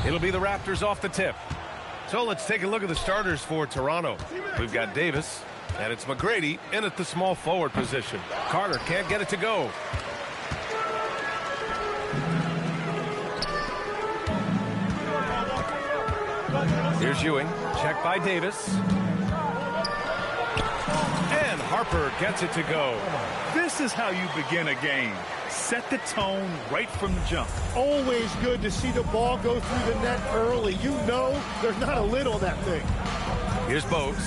It'll be the Raptors off the tip. So let's take a look at the starters for Toronto. We've got Davis, and it's McGrady in at the small forward position. Carter can't get it to go. Here's Ewing, checked by Davis. And Harper gets it to go. This is how you begin a game. Set the tone right from the jump. Always good to see the ball go through the net early. You know there's not a lid on that thing. Here's Bogues.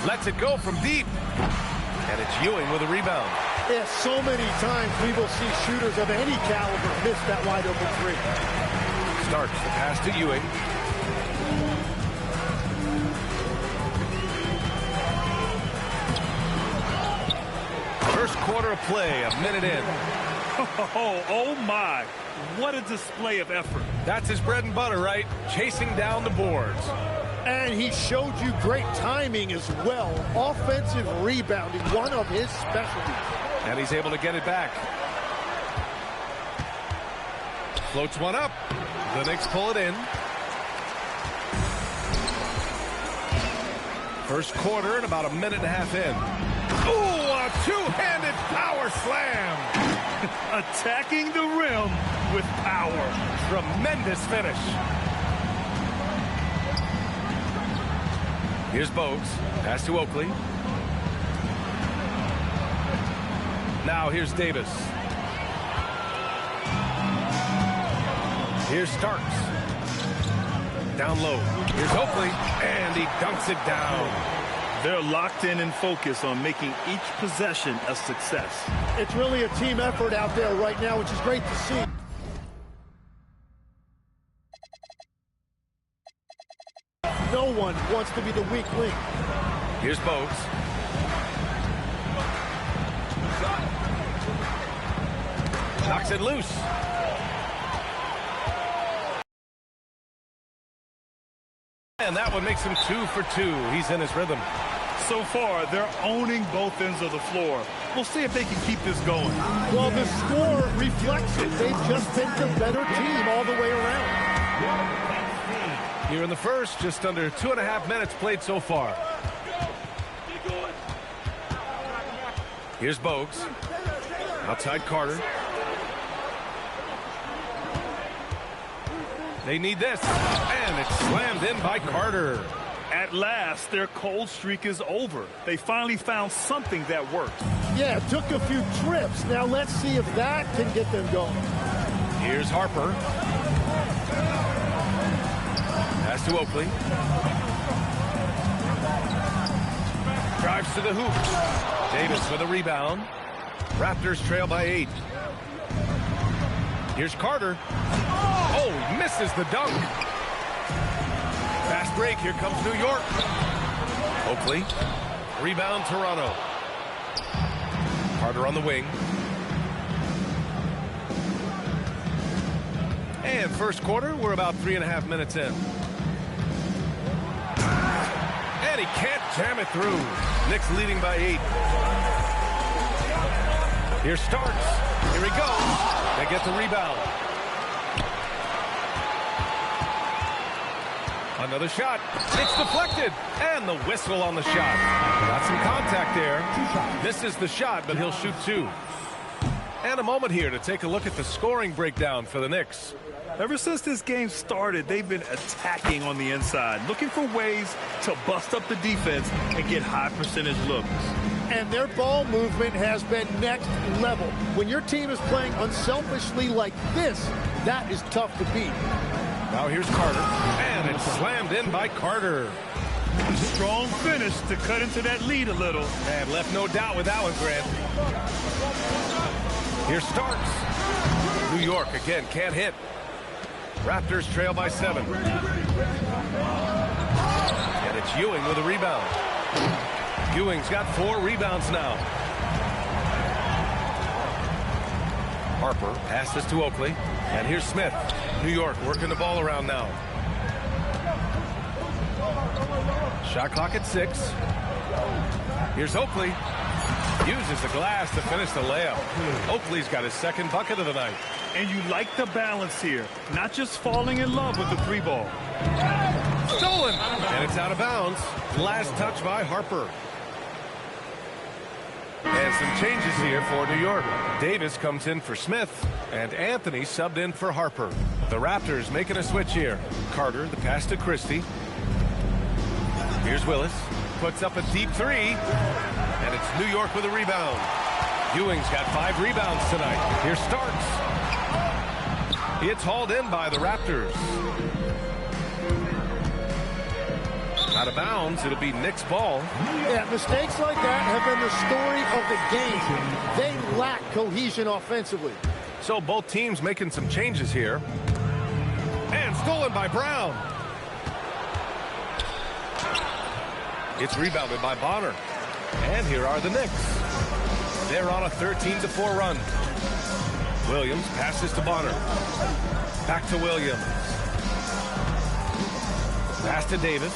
Lets it go from deep. And it's Ewing with a rebound. Yeah, so many times we will see shooters of any caliber miss that wide open three. Starts the pass to Ewing. First quarter of play, a minute in. Oh my, what a display of effort. That's his bread and butter, right? Chasing down the boards. And he showed you great timing as well. Offensive rebounding, one of his specialties. And he's able to get it back. Floats one up. The Knicks pull it in. First quarter and about a minute and a half in. Ooh, a two-handed power slam. Attacking the rim with power. Tremendous finish. Here's Bogues. Pass to Oakley. Now here's Davis. Here's Starks. Down low. Here's Oakley. And he dunks it down. They're locked in and focused on making each possession a success. It's really a team effort out there right now, which is great to see. No one wants to be the weak link. Here's Bogues. Knocks it loose. And that one makes him 2 for 2. He's in his rhythm. So far, they're owning both ends of the floor. We'll see if they can keep this going. Well, the score reflects it. They've just been the better team all the way around. Here in the first, just under 2.5 minutes played so far. Here's Bogues. Outside Carter. They need this. And it's slammed in by Carter. At last, their cold streak is over. They finally found something that worked. Yeah, it took a few trips. Now let's see if that can get them going. Here's Harper. Pass to Oakley. Drives to the hoop. Davis with a rebound. Raptors trail by 8. Here's Carter. Oh, he misses the dunk. Fast break. Here comes New York. Oakley. Rebound Toronto. Carter on the wing. And first quarter, we're about 3.5 minutes in. And he can't jam it through. Knicks leading by 8. Here Starks. Here he goes. They get the rebound. Another shot. It's deflected. And the whistle on the shot. Got some contact there. This is the shot, but he'll shoot 2. And a moment here to take a look at the scoring breakdown for the Knicks. Ever since this game started, they've been attacking on the inside, looking for ways to bust up the defense and get high percentage looks. And their ball movement has been next level. When your team is playing unselfishly like this, that is tough to beat. Now here's Carter, and it's slammed in by Carter. Strong finish to cut into that lead a little. And left no doubt with that one, Grant. Here's Starks. New York again can't hit. Raptors trail by 7. And it's Ewing with a rebound. Ewing's got 4 rebounds now. Harper passes to Oakley. And here's Smith. New York working the ball around now. Shot clock at 6. Here's Oakley. Uses the glass to finish the layup. Oakley's got his second bucket of the night. And you like the balance here, not just falling in love with the three ball. Stolen, and it's out of bounds. Last touch by Harper. And some changes here for New York. Davis comes in for Smith, and Anthony subbed in for Harper. The Raptors making a switch here. Carter, the pass to Christie. Here's Willis. Puts up a deep three, and it's New York with a rebound. Ewing's got 5 rebounds tonight. Here's Starks. It's hauled in by the Raptors. Out of bounds, it'll be Knicks ball. Yeah, mistakes like that have been the story of the game. They lack cohesion offensively. So both teams making some changes here. And stolen by Brown. It's rebounded by Bonner. And here are the Knicks. They're on a 13-4 run. Williams passes to Bonner. Back to Williams. Pass to Davis.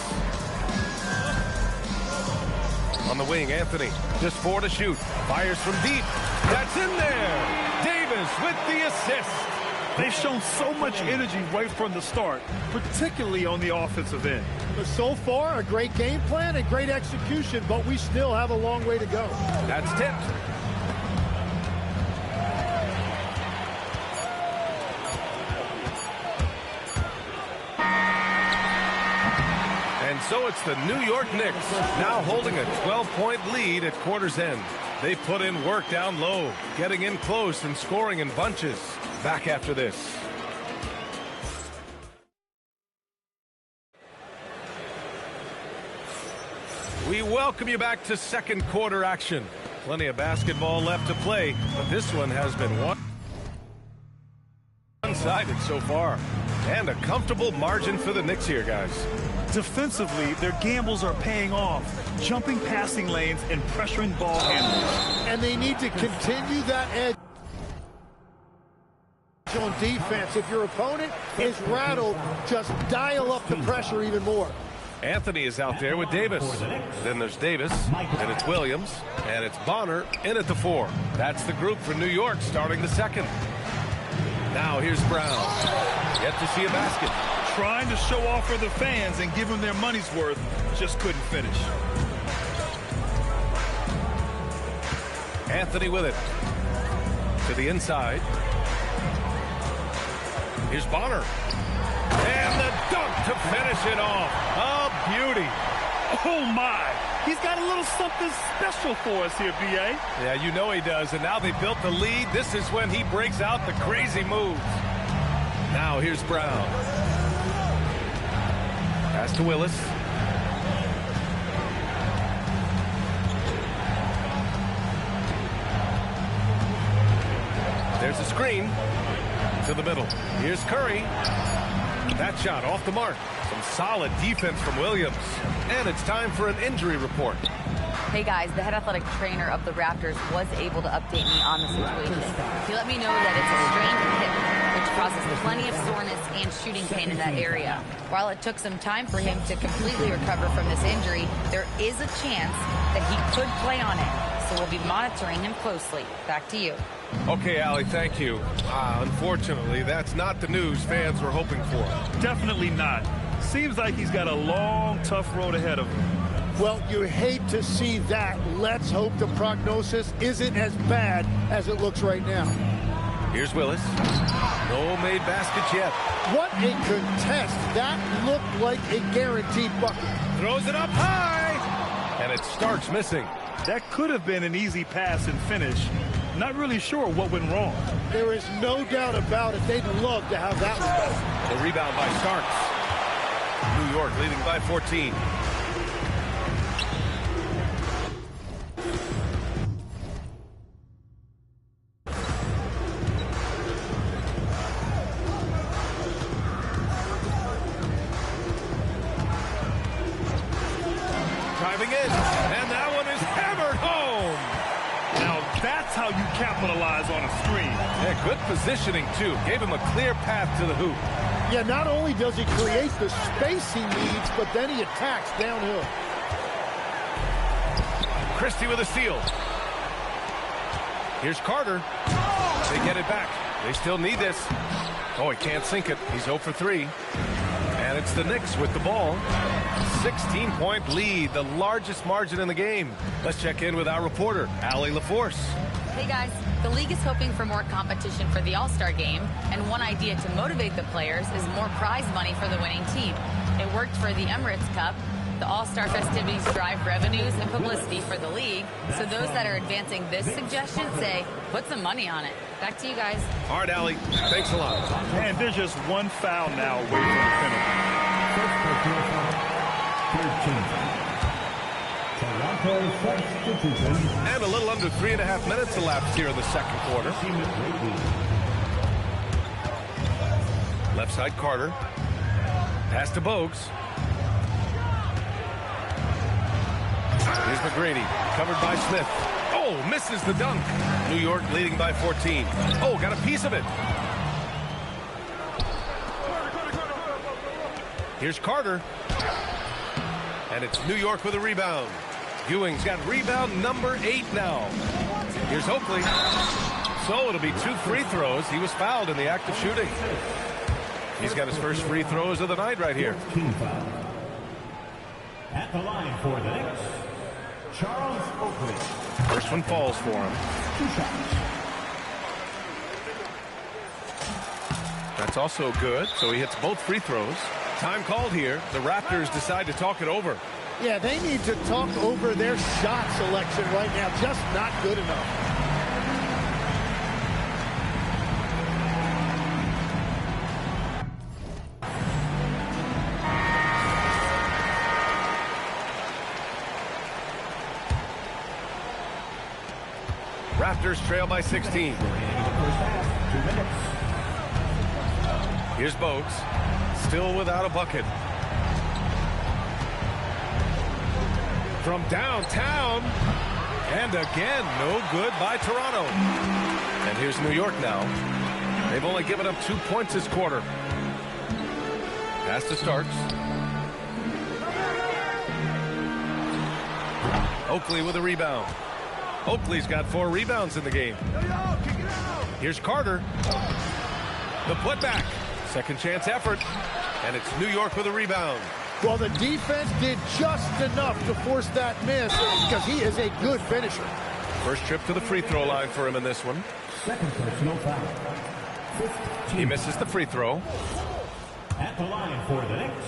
On the wing, Anthony. Just 4 to shoot. Fires from deep. That's in there. Davis with the assist. They've shown so much energy right from the start, particularly on the offensive end. But so far, a great game plan and great execution, but we still have a long way to go. That's tipped. And so it's the New York Knicks now holding a 12-point lead at quarter's end. They put in work down low, getting in close and scoring in bunches. Back after this. We welcome you back to second quarter action. Plenty of basketball left to play, but this one has been one-sided so far. And a comfortable margin for the Knicks here, guys. Defensively, their gambles are paying off, jumping passing lanes and pressuring ball handlers. And they need to continue that edge on defense. If your opponent is rattled, just dial up the pressure even more. Anthony is out there with Davis. Then there's Davis, and it's Williams, and it's Bonner in at the 4. That's the group for New York starting the second. Now here's Brown. Yet to see a basket. Trying to show off for the fans and give them their money's worth, just couldn't finish. Anthony with it. To the inside. Here's Bonner. And the dunk to finish it off. A beauty. Oh, my. He's got a little something special for us here, B.A. Yeah, you know he does. And now they built the lead. This is when he breaks out the crazy moves. Now here's Brown. Pass to Willis. There's a screen to the middle. Here's Curry. That shot off the mark. Some solid defense from Williams. And it's time for an injury report. Hey guys, the head athletic trainer of the Raptors was able to update me on the situation. He let me know that it's a strained hip, which causes plenty of soreness and shooting pain in that area. While it took some time for him to completely recover from this injury, there is a chance that he could play on it. So we'll be monitoring him closely. Back to you. Okay, Allie, thank you. Unfortunately, that's not the news fans were hoping for. Definitely not. Seems like he's got a long, tough road ahead of him. Well, you hate to see that. Let's hope the prognosis isn't as bad as it looks right now. Here's Willis. No made baskets yet. What a contest. That looked like a guaranteed bucket. Throws it up high. And it starts missing. That could have been an easy pass and finish. Not really sure what went wrong. There is no doubt about it. They'd love to have that one back. The rebound by Starks. New York leading by 14. Driving in, and that one is hammered home. Now that's how you capitalize on a screen. Yeah, good positioning, too. Gave him a clear path to the hoop. Yeah, not only does he create the space he needs, but then he attacks downhill. Christie with a steal. Here's Carter. They get it back. They still need this. Oh, he can't sink it. He's 0 for 3. And it's the Knicks with the ball. 16-point lead, the largest margin in the game. Let's check in with our reporter, Allie LaForce. Hey guys, the league is hoping for more competition for the All-Star game, and one idea to motivate the players is more prize money for the winning team. It worked for the Emirates Cup. The All-Star festivities drive revenues and publicity for the league, so those that are advancing this suggestion say, put some money on it. Back to you guys. All right, Allie, thanks a lot. And there's just one foul now away from the penalty. And a little under 3.5 minutes elapsed here in the second quarter. Left side Carter. Pass to Bogues. Here's McGrady, covered by Smith. Oh, misses the dunk. New York leading by 14. Oh, got a piece of it. Here's Carter. And it's New York with a rebound. Ewing's got rebound number 8 now. Here's Oakley. So it'll be 2 free throws. He was fouled in the act of shooting. He's got his first free throws of the night right here. At the line for the Knicks, Charles Oakley. First one falls for him. 2 shots. That's also good, so he hits both free throws. Time called here. The Raptors decide to talk it over. Yeah, they need to talk over their shot selection right now. Just not good enough. Raptors trail by 16. Here's Bogues, still without a bucket. From downtown, and again, no good by Toronto. And here's New York now. They've only given up 2 points this quarter. Pass to Starks. Oakley with a rebound. Oakley's got 4 rebounds in the game. Here's Carter. The putback. Second chance effort. And it's New York with a rebound. Well, the defense did just enough to force that miss because he is a good finisher. First trip to the free throw line for him in this one. Second personal foul. He misses the free throw. At the line for the Knicks,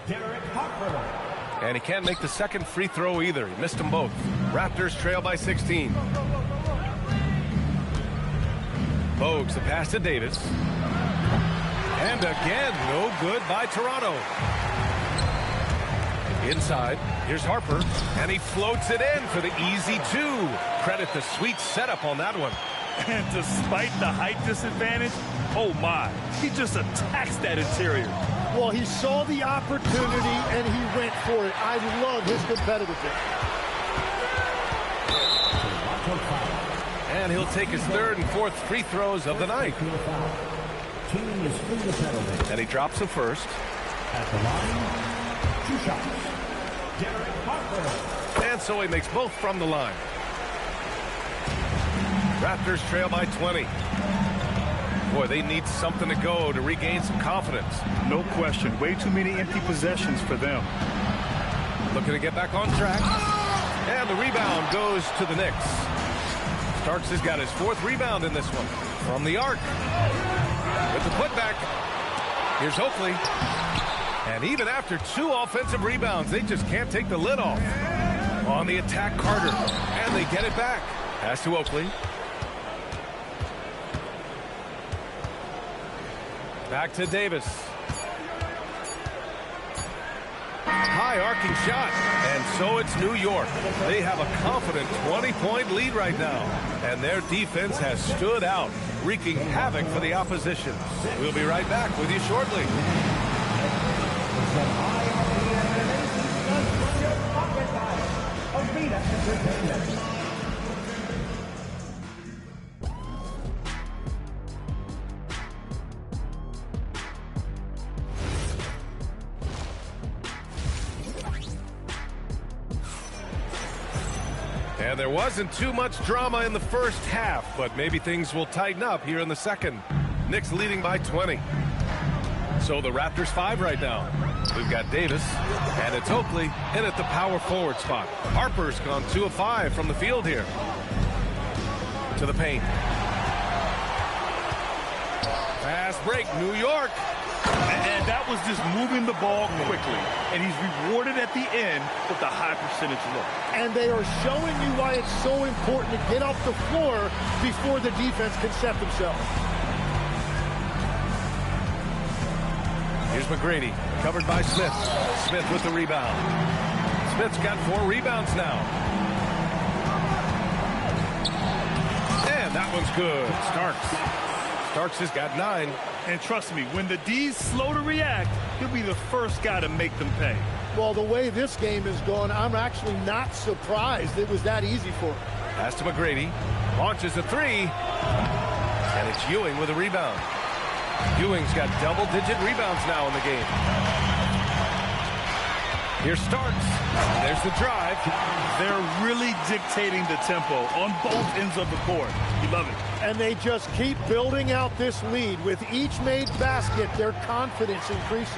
Derek Harper. And he can't make the second free throw either. He missed them both. Raptors trail by 16. Bogues, the pass to Davis. And again, no good by Toronto. Inside, here's Harper, and he floats it in for the easy 2. Credit the sweet setup on that one. And despite the height disadvantage, oh my, he just attacks that interior. Well, he saw the opportunity and he went for it. I love his competitiveness. And he'll take his 3rd and 4th free throws of the night. And he drops the first. At the line, 2 shots. Derek Harper. And so he makes both from the line. Raptors trail by 20. Boy, they need something to go to regain some confidence. No question. Way too many empty possessions for them. Looking to get back on track. And the rebound goes to the Knicks. Starks has got his 4th rebound in this one. From the arc. With the putback. Here's Oakley. And even after 2 offensive rebounds, they just can't take the lid off. On the attack, Carter. And they get it back. Pass to Oakley. Back to Davis. High arcing shot. And so it's New York. They have a confident 20-point lead right now. And their defense has stood out, wreaking havoc for the opposition. We'll be right back with you shortly. And there wasn't too much drama in the first half, but maybe things will tighten up here in the second. Knicks leading by 20. So the Raptors 5 right now. We've got Davis, and it's Oakley in at the power forward spot. Harper's gone 2 of 5 from the field here. To the paint. Fast break, New York. And that was just moving the ball quickly. And he's rewarded at the end with a high percentage look. And they are showing you why it's so important to get off the floor before the defense can set themselves. Here's McGrady, covered by Smith. Smith with the rebound. Smith's got 4 rebounds now. And that one's good. Starks has got 9. And trust me, when the D's slow to react, he'll be the first guy to make them pay. Well, the way this game is going, I'm actually not surprised it was that easy for him. Pass to McGrady. Launches a 3. And it's Ewing with a rebound. Ewing's got double-digit rebounds now in the game. Here's Starks. There's the drive. They're really dictating the tempo on both ends of the court. You love it. And they just keep building out this lead. With each made basket, their confidence increases.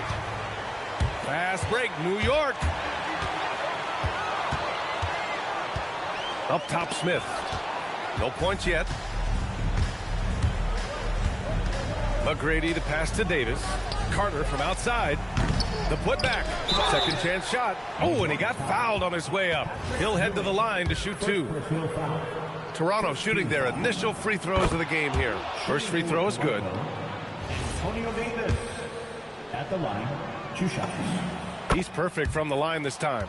Fast break, New York. Up top, Smith. No points yet. McGrady to pass to Davis. Carter from outside. The putback. Second chance shot. Oh, and he got fouled on his way up. He'll head to the line to shoot 2. Toronto shooting their initial free throws of the game here. First free throw is good. Antonio Davis at the line. 2 shots. He's perfect from the line this time.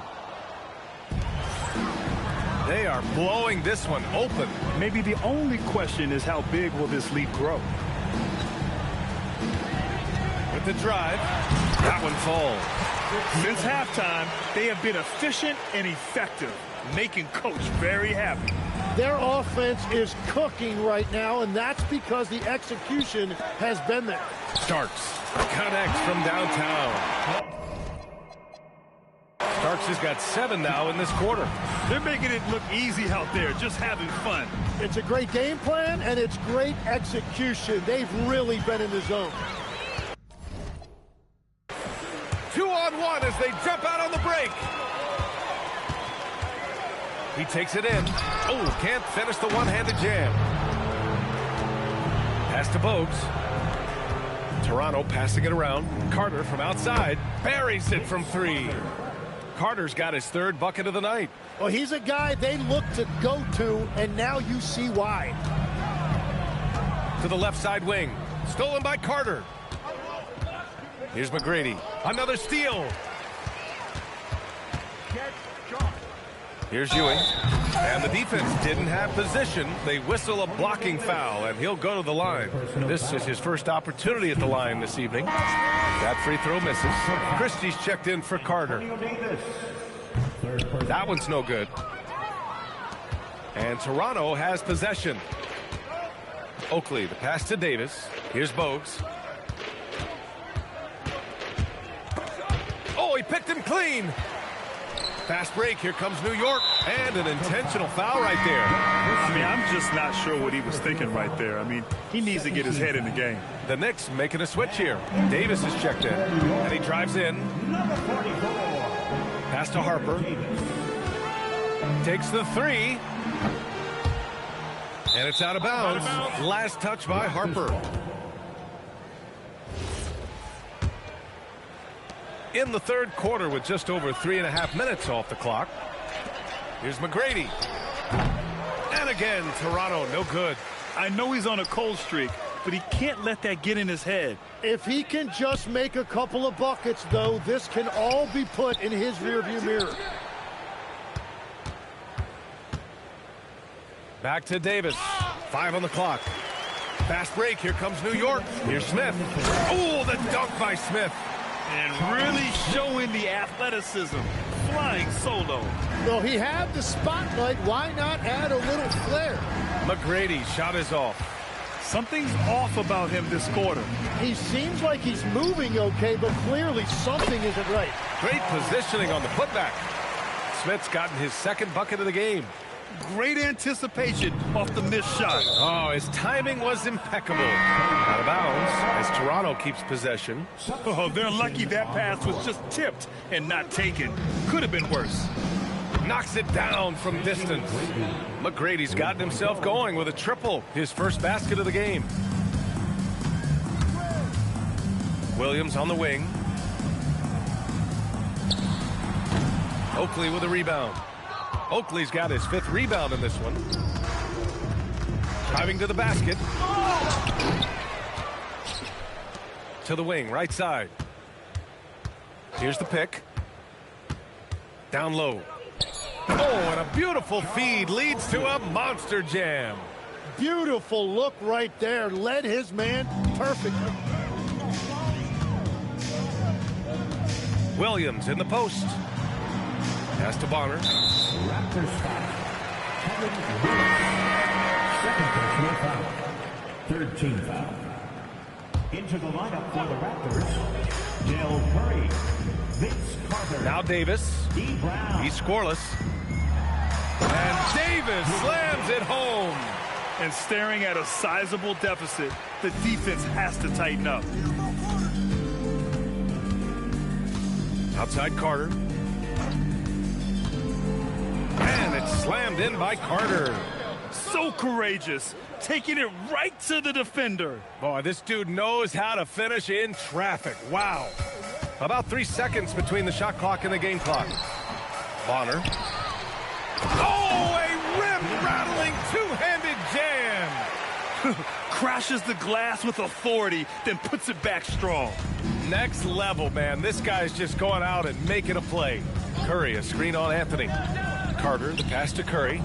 They are blowing this one open. Maybe the only question is how big will this lead grow? With the drive. That one falls. Since halftime, they have been efficient and effective, making Coach very happy. Their offense is cooking right now, and that's because the execution has been there. Starks connects from downtown. Starks has got 7 now in this quarter. They're making it look easy out there, just having fun. It's a great game plan, and it's great execution. They've really been in the zone. 2-on-1 as they jump out on the break. He takes it in. Oh, can't finish the one-handed jam. Pass to Bogues. Toronto passing it around. Carter from outside buries it from 3. Carter's got his 3rd bucket of the night. Well, he's a guy they look to go to, and now you see why. To the left side wing. Stolen by Carter. Here's McGrady. Another steal. Here's Ewing. And the defense didn't have position. They whistle a blocking foul, and he'll go to the line. This is his first opportunity at the line this evening. That free throw misses. Christie's checked in for Carter. That one's no good. And Toronto has possession. Oakley, the pass to Davis. Here's Bogues. Oh, he picked him clean. Fast break. Here comes New York. And an intentional foul right there. I mean, I'm just not sure what he was thinking right there. I mean, he needs to get his head in the game. The Knicks making a switch here. Davis is checked in. And he drives in. Pass to Harper. Takes the 3. And it's out of bounds. Last touch by Harper. In the 3rd quarter with just over 3.5 minutes off the clock. Here's McGrady. And again, Toronto, no good. I know he's on a cold streak, but he can't let that get in his head. If he can just make a couple of buckets, though, this can all be put in his rearview mirror. Back to Davis. 5 on the clock. Fast break. Here comes New York. Here's Smith. Oh, the dunk by Smith. And really showing the athleticism. Flying solo. Well, he had the spotlight. Why not add a little flair? McGrady shot is off. Something's off about him this quarter. He seems like he's moving okay, but clearly something isn't right. Great positioning on the putback. Smith's gotten his 2nd bucket of the game. Great anticipation off the missed shot. Oh, his timing was impeccable. Out of bounds as Toronto keeps possession. Oh, they're lucky that pass was just tipped and not taken. Could have been worse. Knocks it down from distance. McGrady's gotten himself going with a triple. His first basket of the game. Williams on the wing. Oakley with a rebound. Oakley's got his 5th rebound in this one. Driving to the basket. To the wing, right side. Here's the pick. Down low. Oh, and a beautiful feed leads to a monster jam. Beautiful look right there. Led his man perfectly. Williams in the post. Pass to Bonner. Raptors foul. Kevin Willis. Second personal foul. Third team foul. Into the lineup for the Raptors, Del Curry, Vince Carter. Now Davis. D. Brown. He's scoreless. And Davis slams it home. And staring at a sizable deficit, the defense has to tighten up. Outside Carter. And it's slammed in by Carter. So courageous, taking it right to the defender. Boy, this dude knows how to finish in traffic. Wow. About 3 seconds between the shot clock and the game clock. Bonner. Oh, a rim-rattling two-handed jam. Crashes the glass with authority, then puts it back strong. Next level, man. This guy's just going out and making a play. Curry, a screen on Anthony. Carter, the pass to Curry.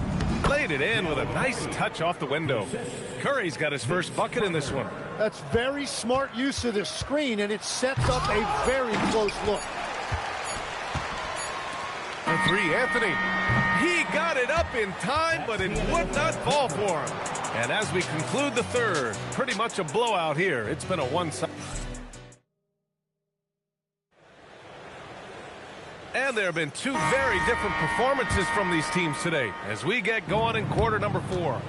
Laid it in with a nice touch off the window. Curry's got his first bucket in this one. That's very smart use of the screen, and it sets up a very close look. For 3, Anthony. He got it up in time, but it would not fall for him. And as we conclude the third, pretty much a blowout here. It's been a one-side. And there have been 2 very different performances from these teams today as we get going in quarter number 4.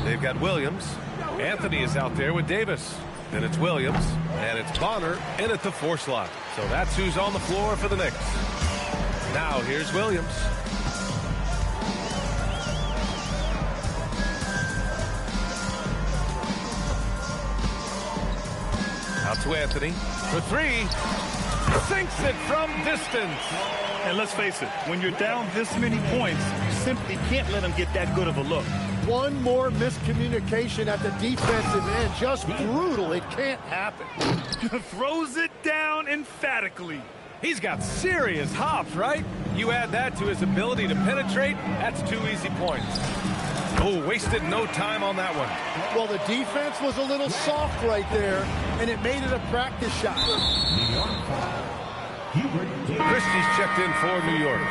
They've got Williams. Anthony is out there with Davis. Then it's Williams, and it's Bonner in at the 4 slot. So that's who's on the floor for the Knicks. Now here's Williams. Out to Anthony for 3. Sinks it from distance. And let's face it, when you're down this many points, you simply can't let them get that good of a look. One more miscommunication at the defensive end. Just brutal. It can't happen. Throws it down emphatically. He's got serious hops, right? You add that to his ability to penetrate, that's 2 easy points. Oh, wasted no time on that one. Well, the defense was a little soft right there, and it made it a practice shot. Christie's checked in for New York.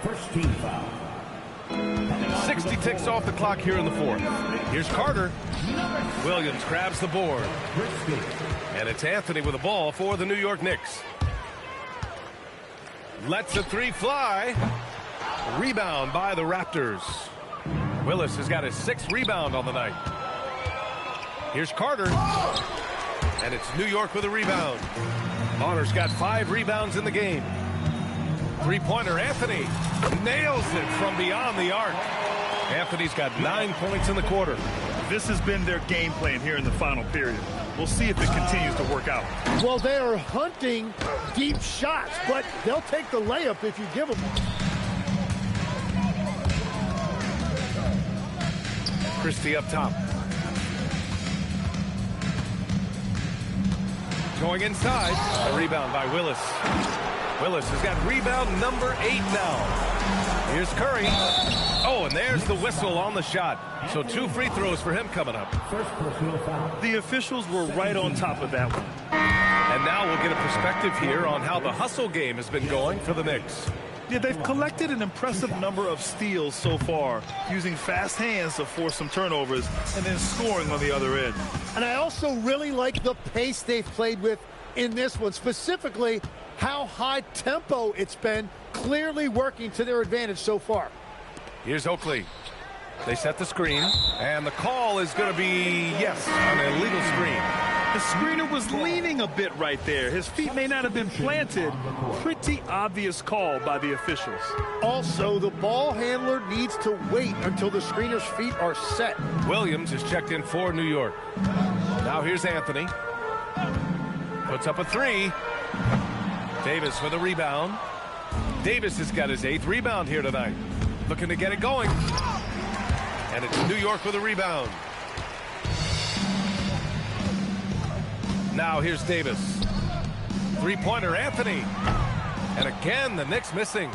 First team foul. 60 ticks off the clock here in the 4th. Here's Carter. Williams grabs the board. And it's Anthony with the ball for the New York Knicks. Lets a 3 fly. Rebound by the Raptors. Willis has got his 6th rebound on the night. Here's Carter. And it's New York with a rebound. Bonner's got 5 rebounds in the game. 3-pointer, Anthony nails it from beyond the arc. Anthony's got 9 points in the quarter. This has been their game plan here in the final period. We'll see if it continues to work out. Well, they are hunting deep shots, but they'll take the layup if you give them. Christie up top. Going inside. A rebound by Willis. Willis has got rebound number 8 now. Here's Curry. Oh, and there's the whistle on the shot. So 2 free throws for him coming up. First personal foul. The officials were right on top of that one. And now we'll get a perspective here on how the hustle game has been going for the Knicks. Yeah, they've collected an impressive number of steals so far, using fast hands to force some turnovers and then scoring on the other end. And I also really like the pace they've played with in this one, specifically how high tempo it's been, clearly working to their advantage so far. Here's Oakley. They set the screen, and the call is going to be, yes, an illegal screen. The screener was leaning a bit right there. His feet may not have been planted. Pretty obvious call by the officials. Also, the ball handler needs to wait until the screener's feet are set. Williams is checked in for New York. Now here's Anthony. Puts up a three. Davis with a rebound. Davis has got his 8th rebound here tonight. Looking to get it going. And it's New York with a rebound. Now here's Davis. Three-pointer, Anthony. And again, the Knicks missing.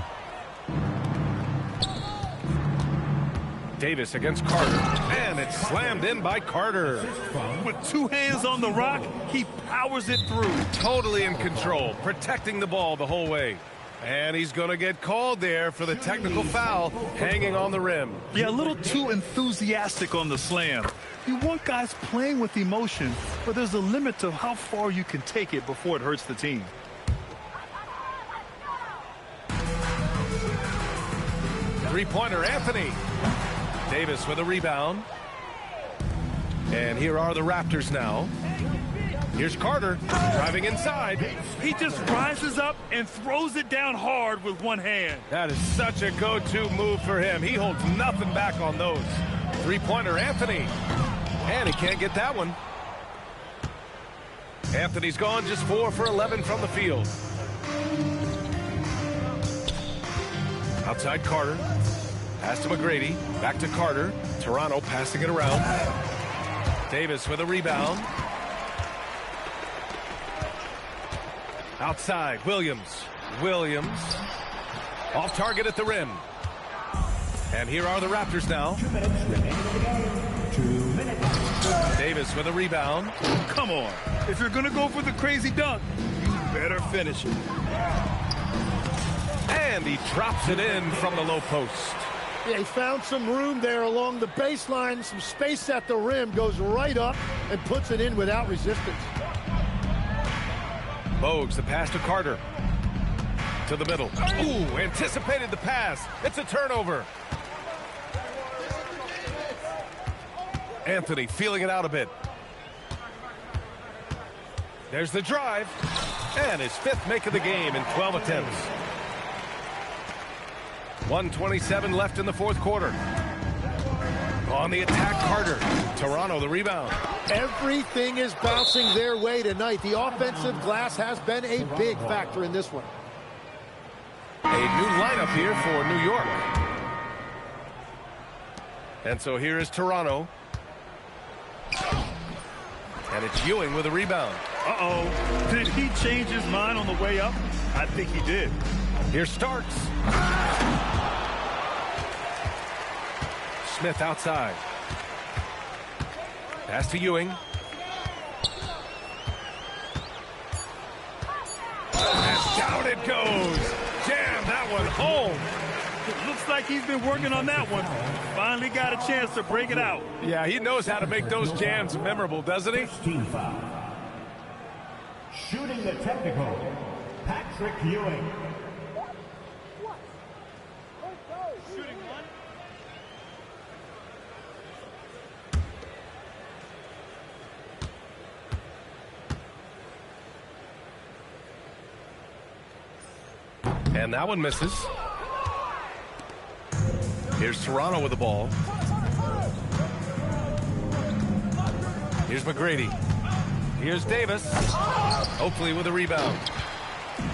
Davis against Carter. And it's slammed in by Carter. With 2 hands on the rock, he powers it through. Totally in control, protecting the ball the whole way. And he's going to get called there for the technical foul, hanging on the rim. Yeah, a little too enthusiastic on the slam. You want guys playing with emotion, but there's a limit to how far you can take it before it hurts the team. Three-pointer, Anthony. Davis with a rebound. And here are the Raptors now. Here's Carter driving inside. He just rises up and throws it down hard with one hand. That is such a go-to move for him. He holds nothing back on those. Three-pointer, Anthony. And he can't get that one. Anthony's gone just 4 for 11 from the field. Outside Carter. Pass to McGrady. Back to Carter. Toronto passing it around. Davis with a rebound. Outside, Williams. Williams. Off target at the rim. And here are the Raptors now. 2 minutes remaining in the game. 2 minutes. Davis with a rebound. Come on. If you're going to go for the crazy dunk, you better finish it. And he drops it in from the low post. Yeah, he found some room there along the baseline. Some space at the rim. Goes right up and puts it in without resistance. Bogues, the pass to Carter. To the middle. Ooh, anticipated the pass. It's a turnover. Anthony feeling it out a bit. There's the drive. And his 5th make of the game in 12 attempts. 1:27 left in the 4th quarter. On the attack, Carter. Toronto, the rebound. Everything is bouncing their way tonight. The offensive glass has been a big factor in this one. A new lineup here for New York. And so here is Toronto. And it's Ewing with a rebound. Uh-oh. Did he change his mind on the way up? I think he did. Here's Starks. Smith outside. Pass to Ewing. And down it goes. Jam that one home. It looks like he's been working on that one. Finally got a chance to break it out. Yeah, he knows how to make those jams memorable, doesn't he? Team foul. Shooting the technical, Patrick Ewing. And that one misses. Here's Toronto with the ball. Here's McGrady. Here's Davis. Oakley with a rebound.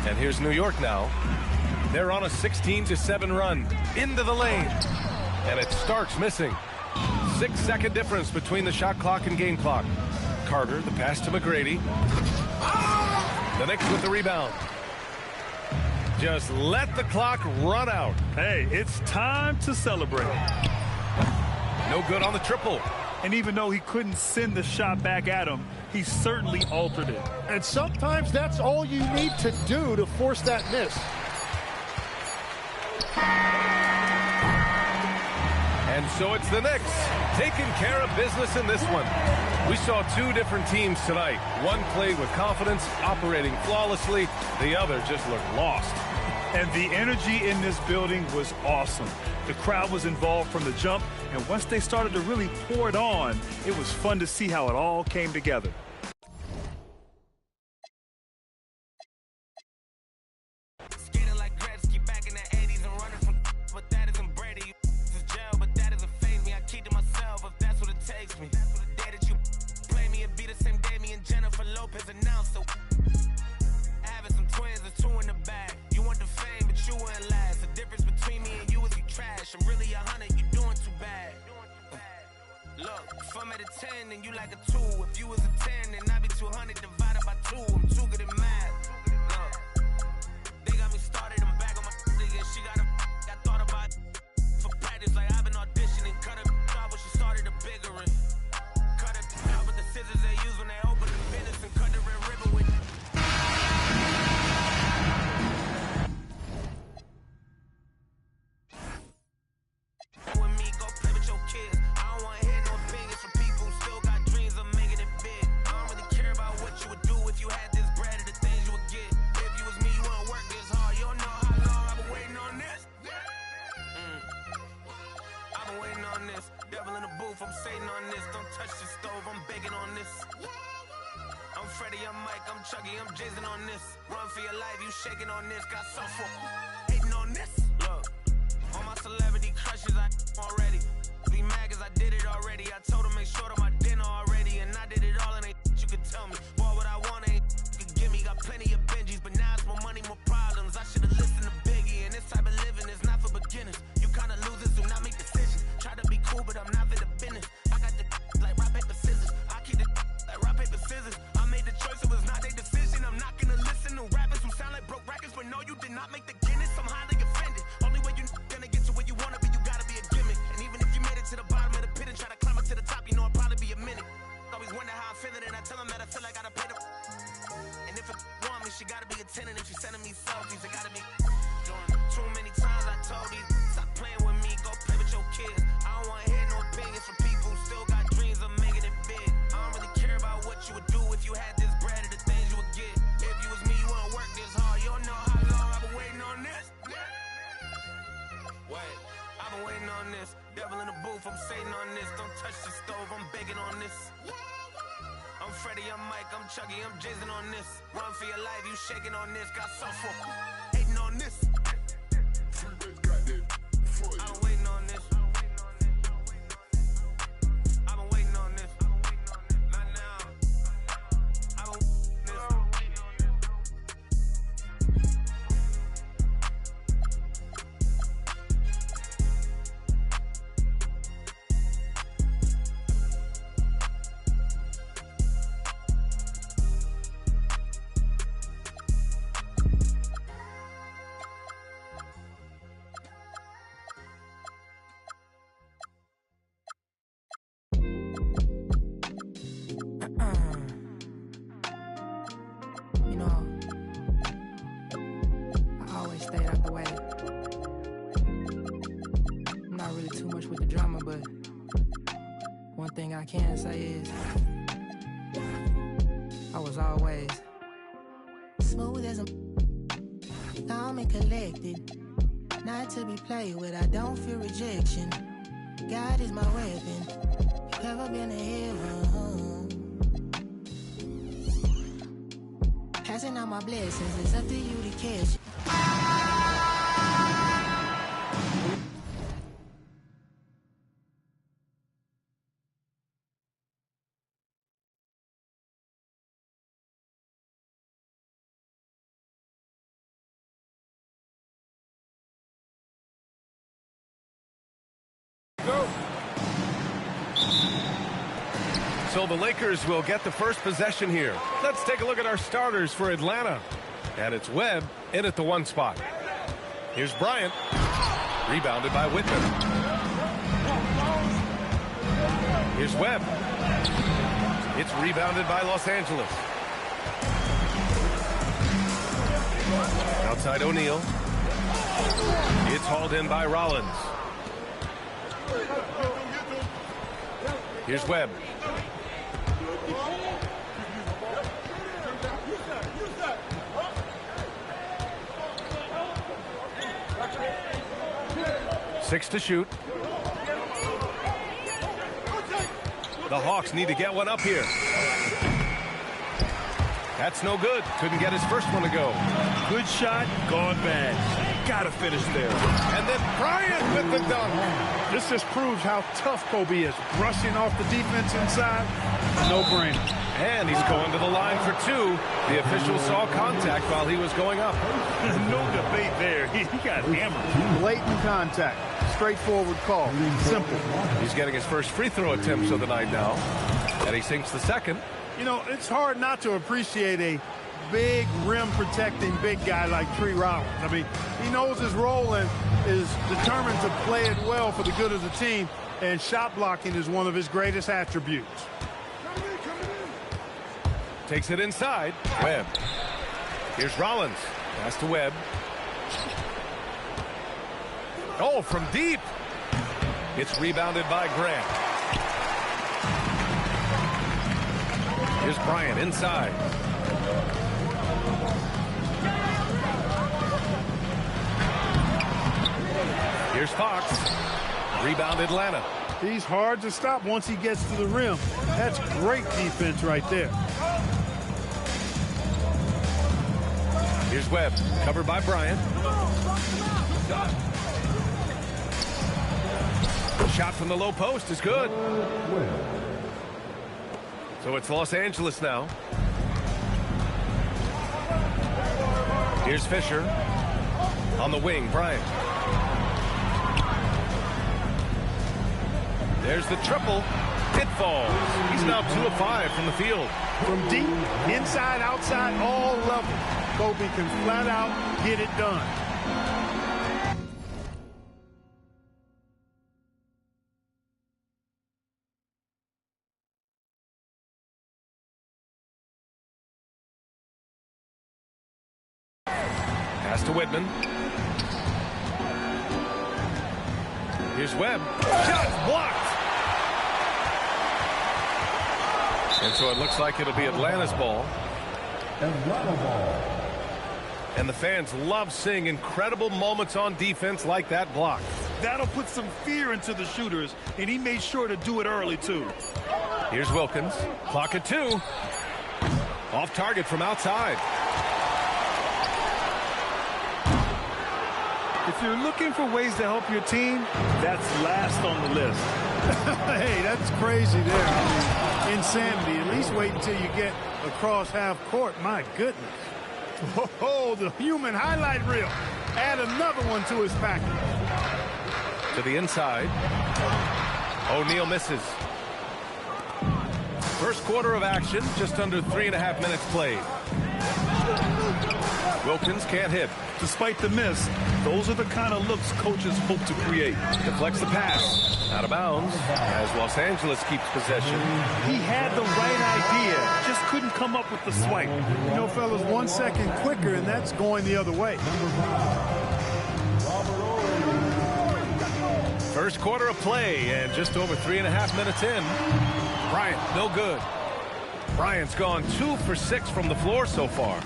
And here's New York now. They're on a 16-7 run. Into the lane. And it's Starks missing. 6-second difference between the shot clock and game clock. Carter, the pass to McGrady. The Knicks with the rebound. Just let the clock run out. Hey, it's time to celebrate. No good on the triple. And even though he couldn't send the shot back at him, he certainly altered it. And sometimes that's all you need to do to force that miss. And so it's the Knicks taking care of business in this one. We saw 2 different teams tonight. One played with confidence, operating flawlessly. The other just looked lost. And the energy in this building was awesome. The crowd was involved from the jump, and once they started to really pour it on, it was fun to see how it all came together. And you like a 2. If you was a 10, then I'd be 200 divided by 2. I'm too good at math. Look, they got me started. I'm back on my again. She got a I thought about for practice. Like I've been auditioning. Cut her off when she started a bigger one. Cut her out with the scissors they use when they open the business and cut the red ribbon with. With me, go play with your kids. I don't want to hear no opinions from people who still got dreams of making it big. I don't really care about what you would do if you had this bread or the things you would get. If you was me, you wouldn't work this hard. You don't know how long I've been waiting on this. I've been waiting on this. Devil in the booth, I'm Satan on this. Don't touch the stove, I'm baking on this. I'm Freddie, I'm Mike, I'm Chucky, I'm Jason on this. Run for your life, you shaking on this. Got software hating on this. Look, all my celebrity crushes, I already. Be mad cause I did it already. I told them make sure to my dinner already. And I did it all and ain't you could tell me. Boy, what I want ain't you could give me. Got plenty of Benjis, but now it's more money, more problems. I should've listened to Biggie. And this type of living is not for beginners. You kinda losers do not make decisions. Try to be cool, but I'm not for the business. I got the like rock, paper, scissors. I keep the like rock, paper, scissors. I made the choice, it was not their decision. I'm not gonna listen to rappers who sound like broke records, but no, you did not make the Guinness. I'm highly offended. Only way you gonna get to where you wanna be, you gotta be a gimmick. And even if you made it to the bottom of the pit and try to climb up to the top, you know it'll probably be a minute. Always wonder how I'm feeling, and I tell them that I feel like I gotta pay the. And if it want me, she gotta be attending. If she's sending me selfies, it gotta be doing too many times. I told you, stop playing with me, go play with your kids. I don't wanna hear no opinions from people who still got dreams of making it big. I don't really care about what you would do if you had this bread or the things you would get. If you was me, you wouldn't work this hard. You don't know how long I've been waiting on this. Wait, I've been waiting on this. Devil in the booth, I'm Satan on this. Don't touch the stove, I'm baking on this. I'm Freddie, I'm Mike, I'm Chucky, I'm Jason on this. Run for your life, you shaking on this. Got software hating on this. I've been waiting on this. I've been waiting on this. Not now. I've been I can say is I was always smooth as a calm and collected, not to be played with. I don't fear rejection. God is my weapon. You ever been to heaven? Passing out my blessings, it's up to you to catch. So the Lakers will get the first possession here. Let's take a look at our starters for Atlanta. And it's Webb in at the 1 spot. Here's Bryant. Rebounded by Whitman. Here's Webb. It's rebounded by Los Angeles. Outside O'Neal. It's hauled in by Rollins. Here's Webb. 6 to shoot. The Hawks need to get one up here. That's no good. Couldn't get his first one to go. Good shot, gone bad. Gotta finish there. And then Bryant with the dunk. This just proves how tough Kobe is. Brushing off the defense inside, no-brainer. And he's going to the line for 2. The official saw contact while he was going up. No debate there. He got hammered. Blatant contact. Straightforward call. Simple. He's getting his first free throw attempts of the night now. And he sinks the second. You know, it's hard not to appreciate a big rim-protecting big guy like Tree Rollins. I mean, he knows his role and is determined to play it well for the good of the team, and shot blocking is one of his greatest attributes. Takes it inside. Webb. Here's Rollins. Pass to Webb. Oh, from deep. It's rebounded by Grant. Here's Bryant inside. Here's Fox. Rebound Atlanta. He's hard to stop once he gets to the rim. That's great defense right there. Here's Webb. Covered by Bryant. Shot from the low post is good. So it's Los Angeles now. Here's Fisher. On the wing, Bryant. There's the triple. It falls. He's now 2 of 5 from the field. From deep, inside, outside, all levels, Kobe can flat out get it done. Pass to Whitman. Here's Webb. Shot blocked. And so it looks like it'll be Atlanta's ball. And the fans love seeing incredible moments on defense like that block. That'll put some fear into the shooters, and he made sure to do it early, too. Here's Wilkins. Clock at 2. Off target from outside. If you're looking for ways to help your team, that's last on the list. Hey, that's crazy there. I mean, insanity. At least wait until you get across half court. My goodness. Oh, the human highlight reel. Add another one to his package. To the inside. O'Neal misses. First quarter of action, just under 3.5 minutes played. Wilkins can't hit. Despite the miss, those are the kind of looks coaches hope to create. Deflects the pass. Out of bounds as Los Angeles keeps possession. He had the right idea, just couldn't come up with the swipe. You know, fellas, 1 second quicker, and that's going the other way. First quarter of play, and just over 3.5 minutes in. Bryant, no good. Bryant's gone 2 for 6 from the floor so far.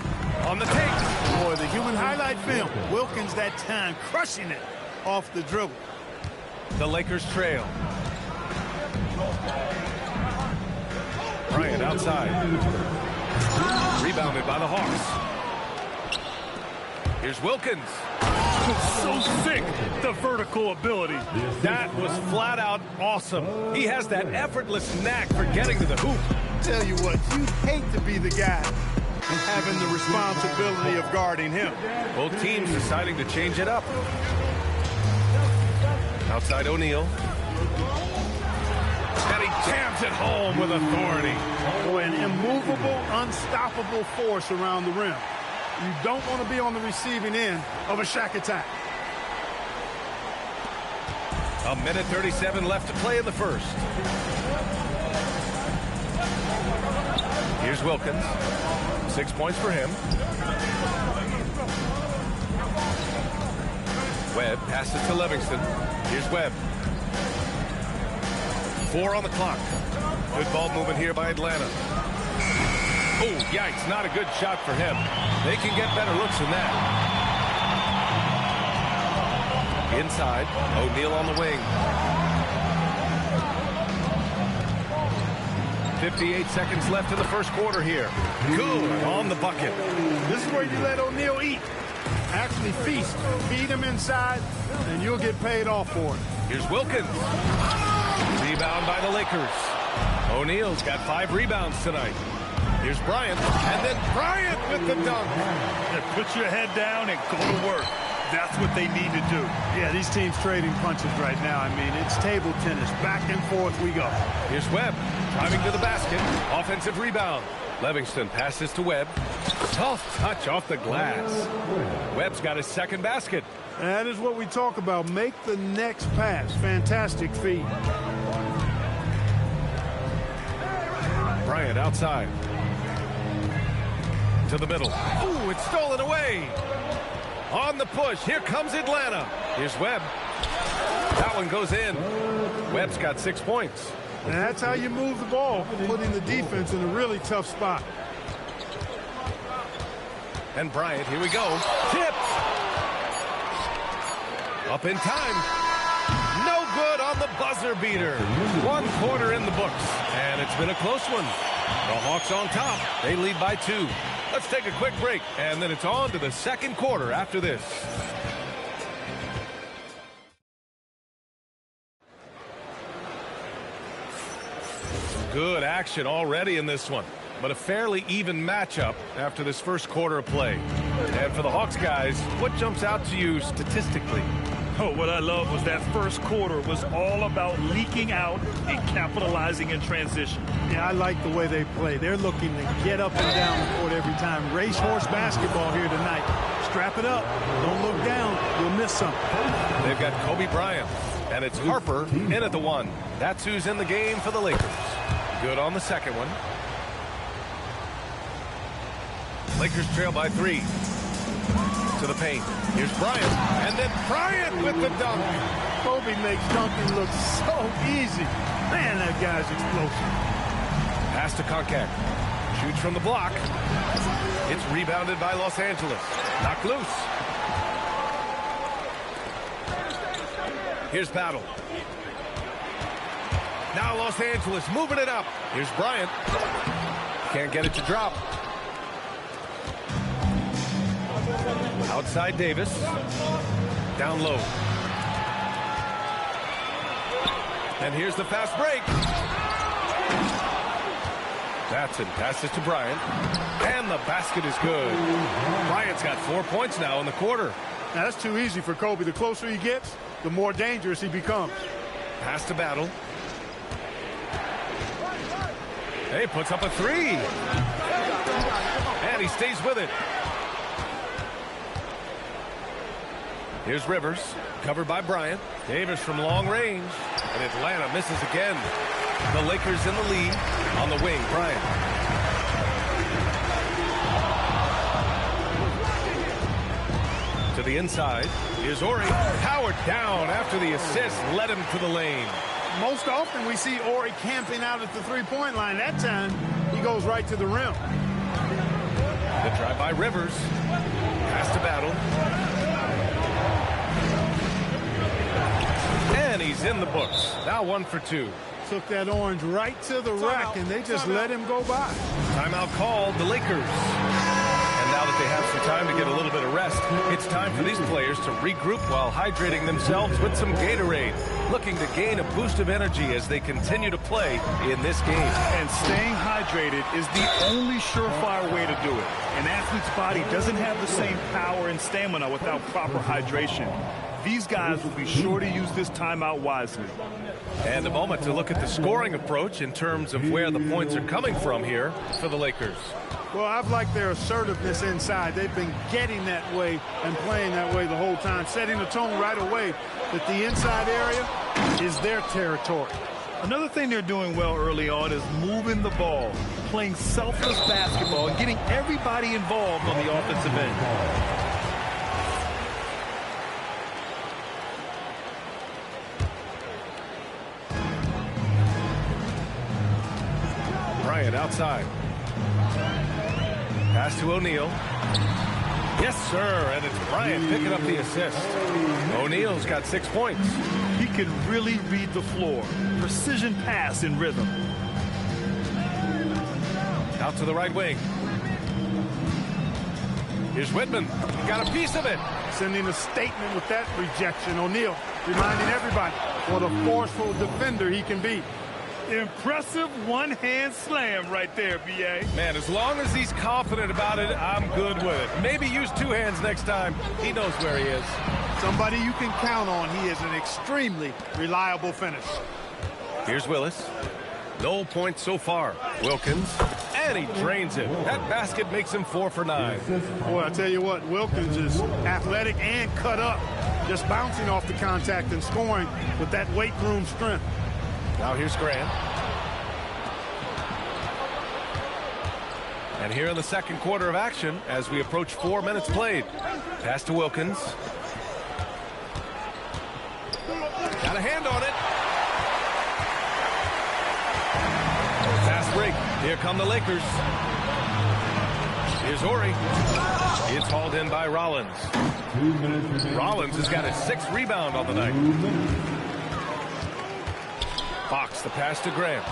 On the take. Boy, the human highlight film. Wilkins that time crushing it off the dribble. The Lakers trail. Bryant outside. Rebounded by the Hawks. Here's Wilkins. So sick, the vertical ability. That was flat out awesome. He has that effortless knack for getting to the hoop. Tell you what, you'd hate to be the guy having the responsibility of guarding him. Both teams deciding to change it up. Outside O'Neal. And he jams it home with authority. Boy, an immovable, unstoppable force around the rim. You don't want to be on the receiving end of a Shaq attack. 1:37 left to play in the first. Here's Wilkins. 6 points for him. Webb passes to Livingston. Here's Webb. 4 on the clock. Good ball movement here by Atlanta. Oh, yikes, not a good shot for him. They can get better looks than that. Inside, O'Neal on the wing. 58 seconds left in the first quarter here. Good on the bucket. This is where you let O'Neal eat. Actually feast. Feed him inside, and you'll get paid off for it. Here's Wilkins. Rebound by the Lakers. O'Neal's got 5 rebounds tonight. Here's Bryant, and then Bryant with the dunk. Put your head down and go to work. That's what they need to do. Yeah, these teams trading punches right now. I mean, it's table tennis. Back and forth we go. Here's Webb, driving to the basket. Offensive rebound. Livingston passes to Webb. Soft touch off the glass. Webb's got his second basket. That is what we talk about. Make the next pass. Fantastic feed. Bryant outside. To the middle. Ooh, it's stolen away. On the push, here comes Atlanta. Here's Webb. That one goes in. Webb's got 6 points. And that's how you move the ball, putting the defense in a really tough spot. And Bryant, here we go. Tipped. Up in time. No good on the buzzer beater. 1 quarter in the books. And it's been a close one. The Hawks on top. They lead by 2. Let's take a quick break, and then it's on to the second quarter after this. Good action already in this one, but a fairly even matchup after this first quarter of play. And for the Hawks guys, what jumps out to you statistically? Oh, what I love was that first quarter was all about leaking out and capitalizing in transition. Yeah, I like the way they play. They're looking to get up and down the court every time. Racehorse basketball here tonight. Strap it up. Don't look down. You'll miss something. They've got Kobe Bryant, and it's Harper in at the 1. That's who's in the game for the Lakers. Good on the second one. Lakers trail by 3. To the paint. Here's Bryant, and then Bryant with the dunk. Kobe makes dunking look so easy. Man, that guy's explosive. Pass to Concact. Shoots from the block. It's rebounded by Los Angeles. Knocked loose. Here's Battle. Now Los Angeles moving it up. Here's Bryant. Can't get it to drop. Outside Davis. Down low. And here's the fast break. That's it. Passes to Bryant. And the basket is good. Bryant's got 4 points now in the quarter. Now, that's too easy for Kobe. The closer he gets, the more dangerous he becomes. Pass to Battle. Hey, puts up a 3. And he stays with it. Here's Rivers, covered by Bryant. Davis from long range, and Atlanta misses again. The Lakers in the lead. On the wing, Bryant. To the inside. Here's Ori. Powered down after the assist led him to the lane. Most often we see Ori camping out at the three-point line. That time, he goes right to the rim. The drive by Rivers. Pass to Battle. And he's in the books. Now 1 for 2. Took that orange right to the rack, and they just let him go by. Timeout called, the Lakers. And now that they have some time to get a little bit of rest, it's time for these players to regroup while hydrating themselves with some Gatorade, looking to gain a boost of energy as they continue to play in this game. And staying hydrated is the only surefire way to do it. An athlete's body doesn't have the same power and stamina without proper hydration. These guys will be sure to use this timeout wisely. And a moment to look at the scoring approach in terms of where the points are coming from here for the Lakers. Well, I've liked their assertiveness inside. They've been getting that way and playing that way the whole time, setting the tone right away that the inside area is their territory. Another thing they're doing well early on is moving the ball, playing selfless basketball, and getting everybody involved on the offensive end. Bryant outside. Pass to O'Neal. Yes, sir, and it's Bryant picking up the assist. O'Neal's got 6 points. He can really read the floor. Precision pass in rhythm. Out to the right wing. Here's Whitman. Got a piece of it. Sending a statement with that rejection. O'Neal reminding everybody what a forceful defender he can be. Impressive one-hand slam right there, B.A. Man, as long as he's confident about it, I'm good with it. Maybe use 2 hands next time. He knows where he is. Somebody you can count on. He is an extremely reliable finish. Here's Willis. No points so far. Wilkins. And he drains it. That basket makes him 4 for 9. Boy, I tell you what, Wilkins is athletic and cut up. Just bouncing off the contact and scoring with that weight room strength. Now here's Grant. And here in the second quarter of action as we approach 4 minutes played. Pass to Wilkins. Got a hand on it. Fast break. Here come the Lakers. Here's Horry. It's hauled in by Rollins. Rollins has got his 6th rebound on the night. Fox, the pass to Grant.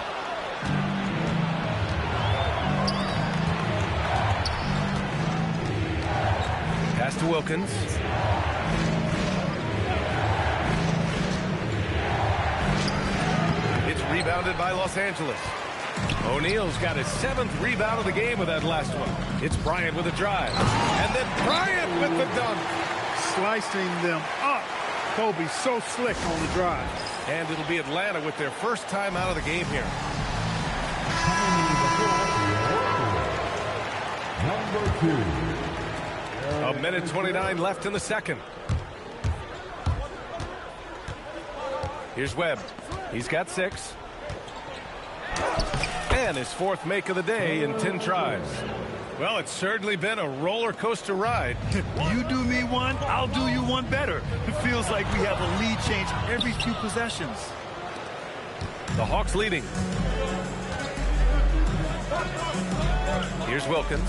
Pass to Wilkins. It's rebounded by Los Angeles. O'Neal's got his 7th rebound of the game with that last one. It's Bryant with a drive. And then Bryant with the dunk. Slicing them up. Kobe so slick on the drive. And it'll be Atlanta with their first time out of the game here. Number 2. 1:29 left in the second. Here's Webb. He's got 6. And his 4th make of the day in 10 tries. Well, it's certainly been a roller coaster ride. You do me one, I'll do you one better. It feels like we have a lead change every few possessions. The Hawks leading. Here's Wilkins.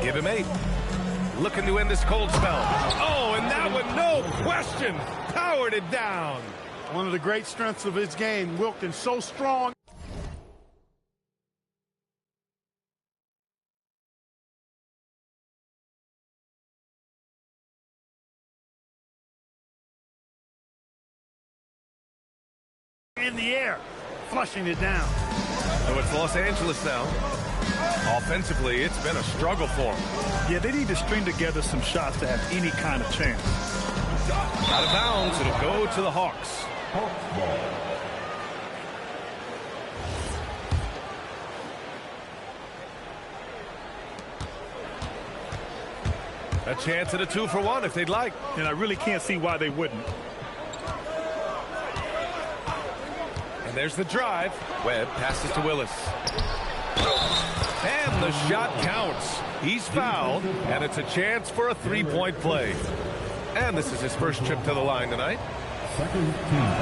Give him 8. Looking to end this cold spell. Oh, and that one, no question, powered it down. One of the great strengths of his game, Wilkins, so strong. In the air, flushing it down. So it's Los Angeles now. Offensively, it's been a struggle for them. Yeah, they need to string together some shots to have any kind of chance. Out of bounds, it'll go to the Hawks. A chance at a 2-for-1 if they'd like. And I really can't see why they wouldn't. And there's the drive. Webb passes to Willis. And the shot counts. He's fouled, and it's a chance for a 3-point play. And this is his first trip to the line tonight. Second team.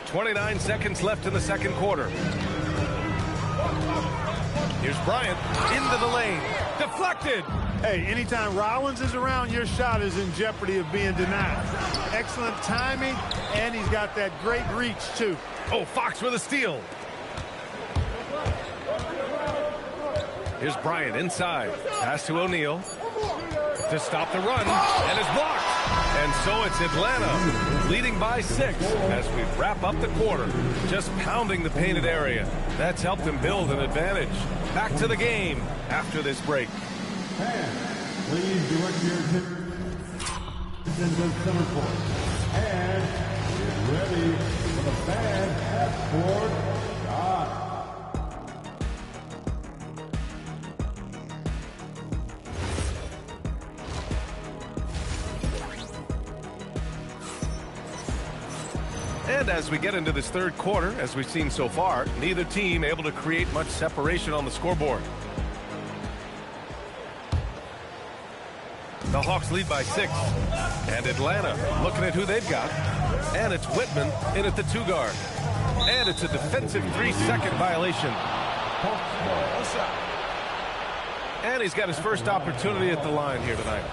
29 seconds left in the second quarter. Here's Bryant into the lane. Deflected. Hey, anytime Rollins is around, your shot is in jeopardy of being denied. Excellent timing, and he's got that great reach, too. Oh, Fox with a steal. Here's Bryant inside. Pass to O'Neal to stop the run, and it's blocked. And so it's Atlanta leading by 6 as we wrap up the quarter. Just pounding the painted area. That's helped them build an advantage. Back to the game after this break. And please direct your attention to the center court. And get ready for the fan half-court shot. And as we get into this third quarter, as we've seen so far, neither team able to create much separation on the scoreboard. The Hawks lead by 6. And Atlanta looking at who they've got. And it's Whitman in at the 2 guard. And it's a defensive 3-second violation. And he's got his first opportunity at the line here tonight.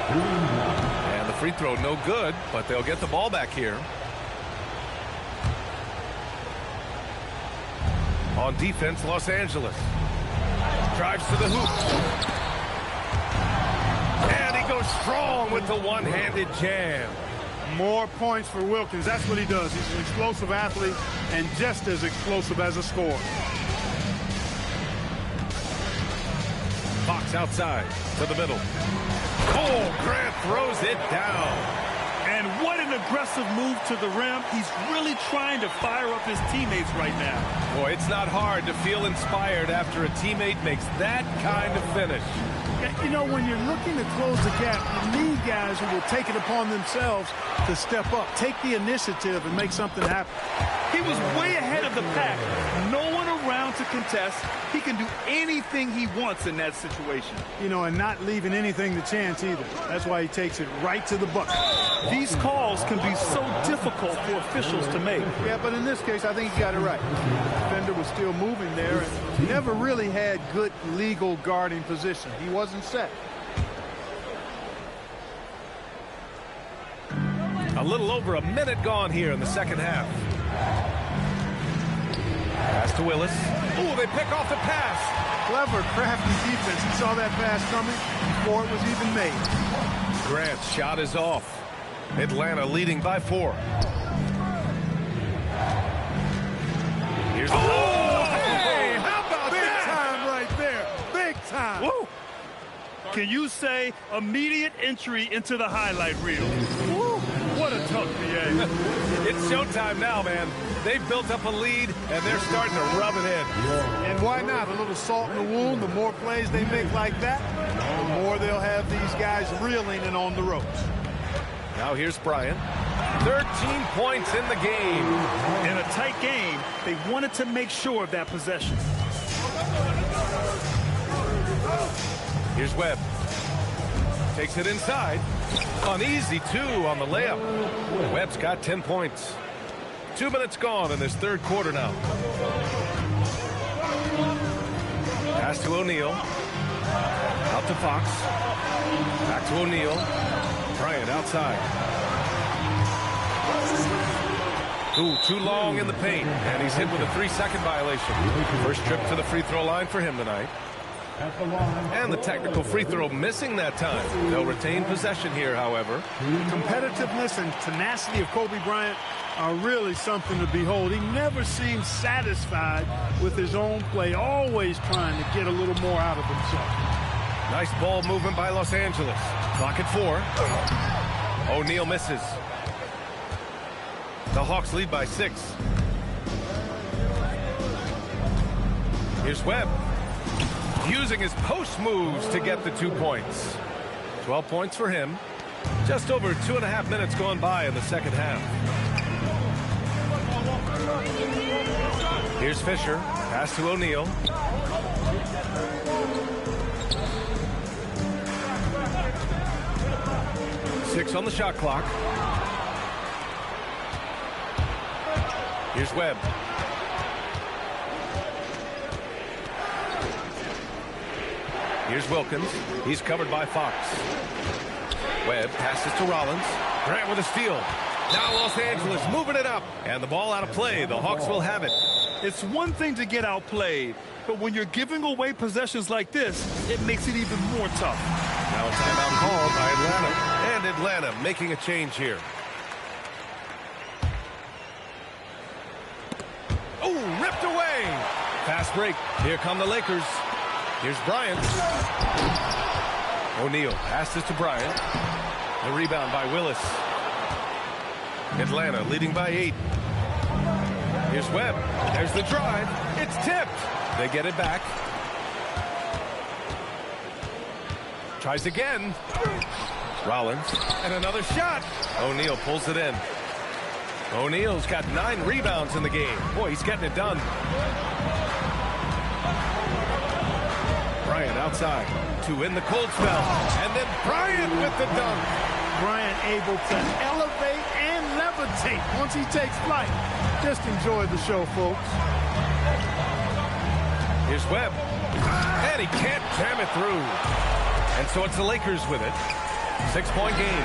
And the free throw no good, but they'll get the ball back here. On defense, Los Angeles. Drives to the hoop. And he goes strong with the one-handed jam. More points for Wilkins. That's what he does. He's an explosive athlete and just as explosive as a scorer. Fox outside to the middle. Oh, Grant throws it down. And what an aggressive move to the rim. He's really trying to fire up his teammates right now. Boy, it's not hard to feel inspired after a teammate makes that kind of finish. You know, when you're looking to close the gap, you need guys who will take it upon themselves to step up, take the initiative, and make something happen. He was way ahead of the pack. No one around to contest. He can do anything he wants in that situation. You know, and not leaving anything to chance either. That's why he takes it right to the bucket. These calls can be so difficult for officials to make. Yeah, but in this case, I think he got it right. The defender was still moving there and never really had good legal guarding position. He wasn't set. A little over a minute gone here in the second half. Pass to Willis. Oh, they pick off the pass. Clever, crafty defense. He saw that pass coming before it was even made. Grant's shot is off. Atlanta leading by 4. Here's hey, how about big that? Time right there. Big time. Woo! Can you say immediate entry into the highlight reel? Woo! What a tough PA. It's showtime now, man. They've built up a lead, and they're starting to rub it in. And why not? A little salt in the wound. The more plays they make like that, the more they'll have these guys reeling and on the ropes. Now here's Bryant. 13 points in the game. In a tight game, they wanted to make sure of that possession. Here's Webb. Takes it inside. An easy 2 on the layup. Webb's got 10 points. 2 minutes gone in this third quarter now. Pass to O'Neal. Out to Fox. Back to O'Neal. Bryant outside. Ooh, too long in the paint. And he's hit with a 3-second violation. First trip to the free throw line for him tonight. And the technical free throw missing that time. They'll retain possession here, however. Competitiveness and tenacity of Kobe Bryant are really something to behold. He never seems satisfied with his own play, always trying to get a little more out of himself. Nice ball movement by Los Angeles. Clock at 4. O'Neal misses. The Hawks lead by 6. Here's Webb. Using his post moves to get the 2 points. 12 points for him. Just over 2.5 minutes gone by in the second half. Here's Fisher. Pass to O'Neal. Six on the shot clock. Here's Webb. Here's Wilkins. He's covered by Fox. Webb passes to Rollins. Grant with a steal. Now Los Angeles moving it up. And the ball out of play. The Hawks will have it. It's one thing to get outplayed, but when you're giving away possessions like this, it makes it even more tough. Now a timeout called by Atlanta. And Atlanta making a change here. Oh, ripped away. Fast break. Here come the Lakers. Here's Bryant. O'Neal passes to Bryant. The rebound by Willis. Atlanta leading by 8. Here's Webb. There's the drive. It's tipped. They get it back. Tries again. Rollins. And another shot. O'Neal pulls it in. O'Neal's got 9 rebounds in the game. Boy, he's getting it done. Bryant outside to in the cold spell. And then Bryant with the dunk. Bryant able to elevate and levitate. once he takes flight, just enjoy the show, folks. Here's Webb. And he can't jam it through. And so it's the Lakers with it. 6-point game.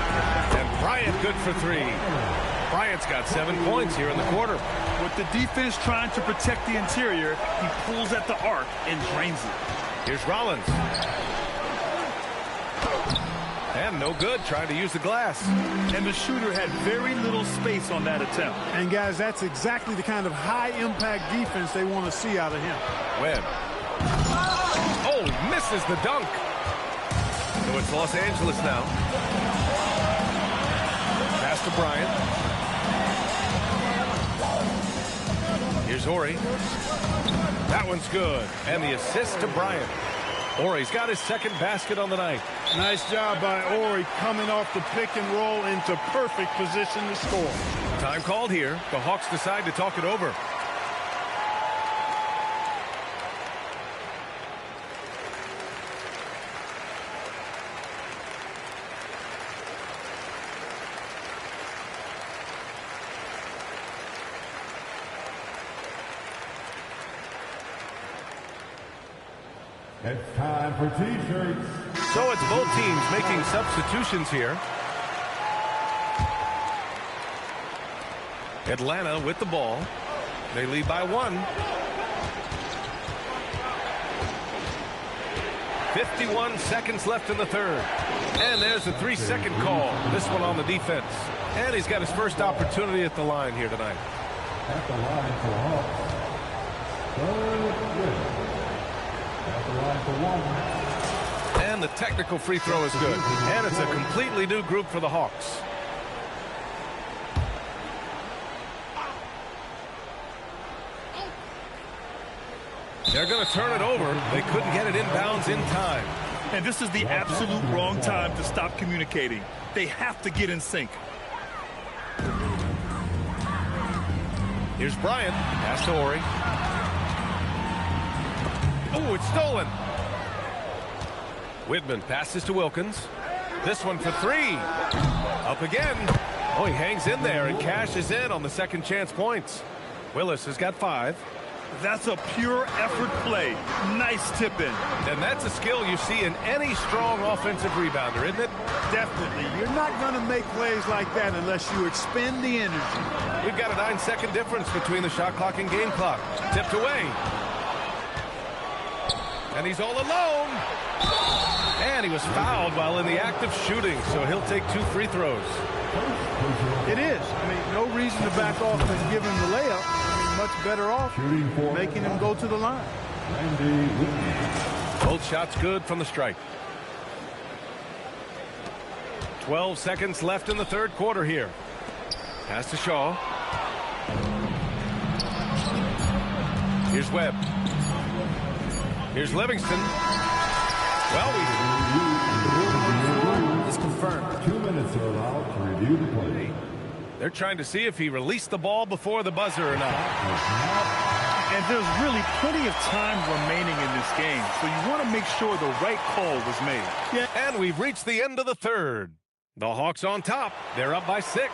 And Bryant good for 3. Bryant's got 7 points here in the quarter. With the defense trying to protect the interior, he pulls at the arc and drains it. Here's Rollins. And no good, trying to use the glass. And the shooter had very little space on that attempt. And, guys, that's exactly the kind of high-impact defense they want to see out of him. Webb. Oh, misses the dunk. So it's Los Angeles now. Pass to Bryant. Here's Ori. That one's good. And the assist to Bryant. Ori's got his second basket on the night. Nice job by Ori coming off the pick and roll into perfect position to score. Time called here. The Hawks decide to talk it over. It's time for T-shirts. So it's both teams making substitutions here. Atlanta with the ball. They lead by 1. 51 seconds left in the third. And there's a 3-second call. This one on the defense. And he's got his first opportunity at the line here tonight. At the line for Hawks. Third win. At the line for 1. And the technical free throw is good. And it's a completely new group for the Hawks. They're going to turn it over. They couldn't get it inbounds in time. And this is the absolute wrong time to stop communicating. They have to get in sync. Here's Bryant. Pass to Ori. Oh, it's stolen. Widman passes to Wilkins. This one for 3. Up again. Oh, he hangs in there and cashes in on the second chance points. Willis has got 5. That's a pure effort play. Nice tip in. And that's a skill you see in any strong offensive rebounder, isn't it? Definitely. You're not going to make plays like that unless you expend the energy. We've got a 9-second difference between the shot clock and game clock. Tipped away. And he's all alone. And he was fouled while in the act of shooting, so he'll take 2 free throws. It is. I mean, no reason to back off and give him the layup. Much better off making him go to the line. Both shots good from the strike. 12 seconds left in the third quarter here. Pass to Shaw. Here's Webb. Here's Livingston. Well, it's confirmed. 2 minutes are allowed to review the play. They're trying to see if he released the ball before the buzzer or not. And there's really plenty of time remaining in this game, so you want to make sure the right call was made. Yeah. And we've reached the end of the third. The Hawks on top. They're up by 6.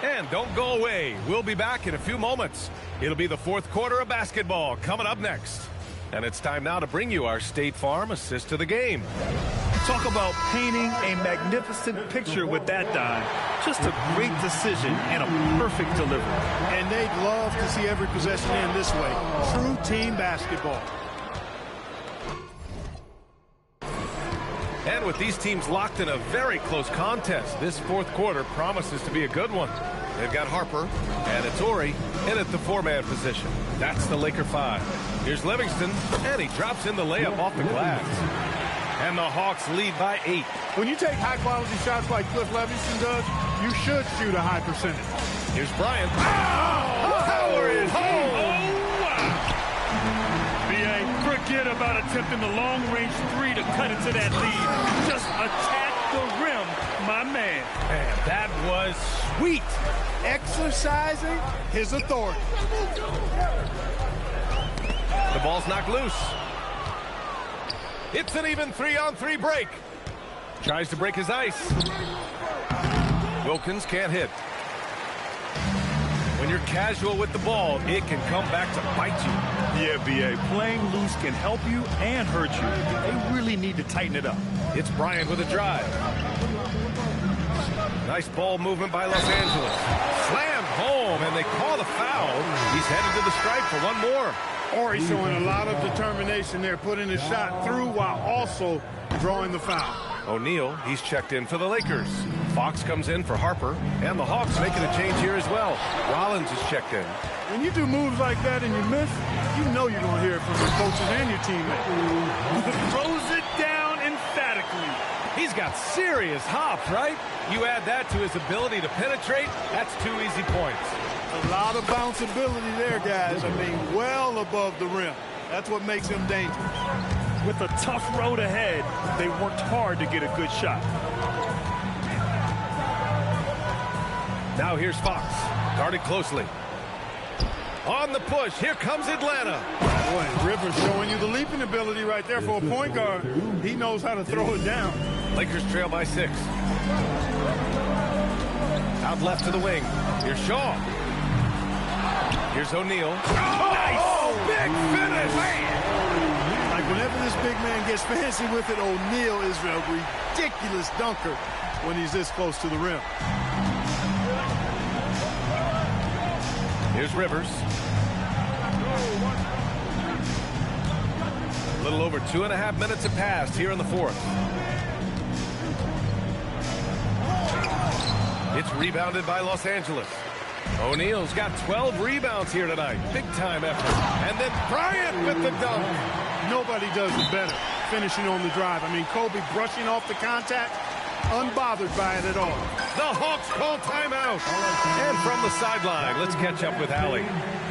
And don't go away. We'll be back in a few moments. It'll be the fourth quarter of basketball coming up next. And it's time now to bring you our State Farm assist to the game. Talk about painting a magnificent picture with that dive. Just a great decision and a perfect delivery. And they'd love to see every possession end this way. True team basketball. And with these teams locked in a very close contest, this fourth quarter promises to be a good one. They've got Harper, and it's Ori in at the 4-man position. That's the Laker 5. Here's Livingston, and he drops in the layup off the glass. And the Hawks lead by 8. When you take high-quality shots like Cliff Livingston does, you should shoot a high percentage. Here's Bryant. Oh, power is home. B.A., forget about attempting the long-range 3 to cut into that lead. Just attack the rim, my man. Man, that was sweet. Exercising his authority. The ball's knocked loose. It's an even 3-on-3 break. Tries to break his ice. Wilkins can't hit. When you're casual with the ball, it can come back to bite you. Yeah, B.A. Playing loose can help you and hurt you. They really need to tighten it up. It's Bryant with a drive. Nice ball movement by Los Angeles. Slammed home, and they call the foul. He's headed to the stripe for one more. Or he's showing a lot of determination there, putting his shot through while also drawing the foul. O'Neal, he's checked in for the Lakers. Fox comes in for Harper, and the Hawks making a change here as well. Rollins is checked in. When you do moves like that and you miss, you know you're going to hear it from your coaches and your teammates. Throws it down emphatically. He's got serious hops, right? You add that to his ability to penetrate, that's 2 easy points. A lot of bounceability there, guys. I mean, well above the rim. That's what makes him dangerous. With a tough road ahead, they worked hard to get a good shot. Now here's Fox, guarded closely. On the push, here comes Atlanta. Boy, Rivers showing you the leaping ability right there for a point guard. He knows how to throw it down. Lakers trail by 6. Out left to the wing. Here's Shaw. Here's O'Neal. Oh, big finish! Like whenever this big man gets fancy with it, O'Neal is a ridiculous dunker when he's this close to the rim. Here's Rivers. A little over 2.5 minutes have passed here in the fourth. It's rebounded by Los Angeles. O'Neal's got 12 rebounds here tonight. Big time effort. And then Bryant with the dunk. Nobody does it better, finishing on the drive. I mean, Kobe brushing off the contact, unbothered by it at all. The Hawks call timeout. And from the sideline, let's catch up with Allie.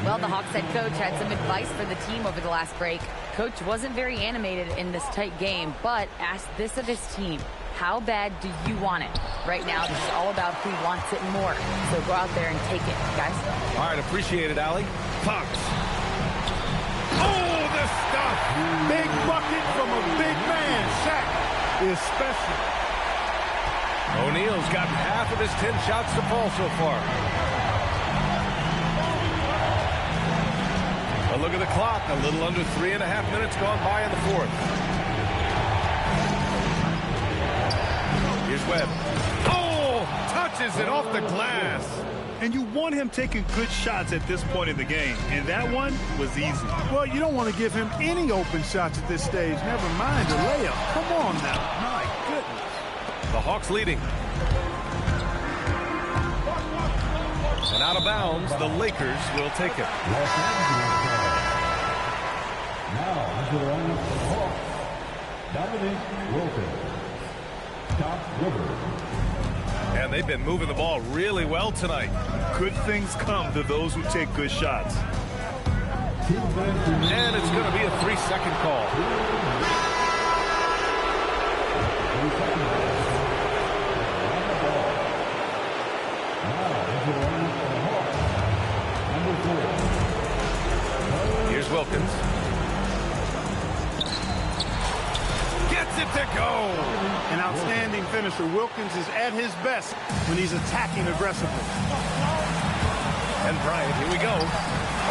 Well, the Hawks head coach had some advice for the team over the last break. Coach wasn't very animated in this tight game, but asked this of his team. How bad do you want it? Right now, this is all about who wants it more. So go out there and take it, guys. All right, appreciate it, Allie. Fox. Oh, this stuff. Big bucket from a big man. Shaq is special. O'Neal's gotten half of his 10 shots to fall so far. A look at the clock. A little under 3.5 minutes gone by in the fourth. Here's Webb. Oh, touches it off the glass. And you want him taking good shots at this point in the game. And that one was easy. Well, you don't want to give him any open shots at this stage. Never mind a layup. Come on now. My goodness. The Hawks leading. And out of bounds, the Lakers will take it. Now, the line of the Hawks, Dominic Wilkins. And they've been moving the ball really well tonight. Good things come to those who take good shots. And it's going to be a 3-second call. Here's Wilkins. Gets it to go. An outstanding finisher. Wilkins is at his best when he's attacking aggressively. And Bryant, here we go.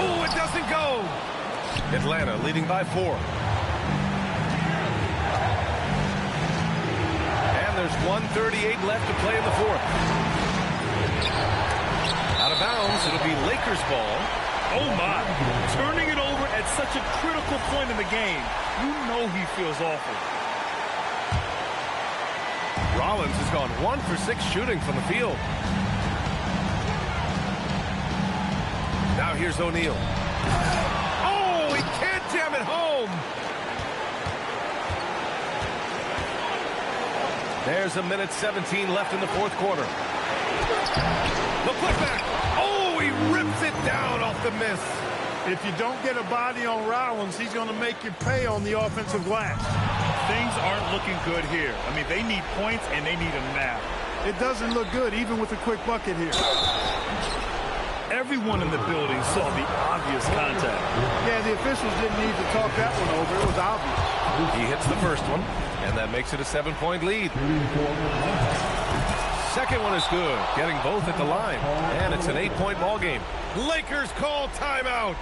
Oh, it doesn't go. Atlanta leading by 4. And there's 1:38 left to play in the fourth. Out of bounds, it'll be Lakers ball. Oh, my. Turning it over at such a critical point in the game. You know he feels awful. Rollins has gone 1 for 6 shooting from the field. Now here's O'Neal. Oh, he can't jam it home. There's 1:17 left in the fourth quarter. The putback. Oh, he rips it down off the miss. If you don't get a body on Rollins, he's going to make you pay on the offensive glass. Things aren't looking good here. I mean, they need points and they need them now. It doesn't look good, even with a quick bucket here. Everyone in the building saw the obvious contact. Yeah, the officials didn't need to talk that one over. It was obvious. He hits the first one, and that makes it a 7-point lead. Second one is good, getting both at the line. And it's an 8-point ball game. Lakers call timeout.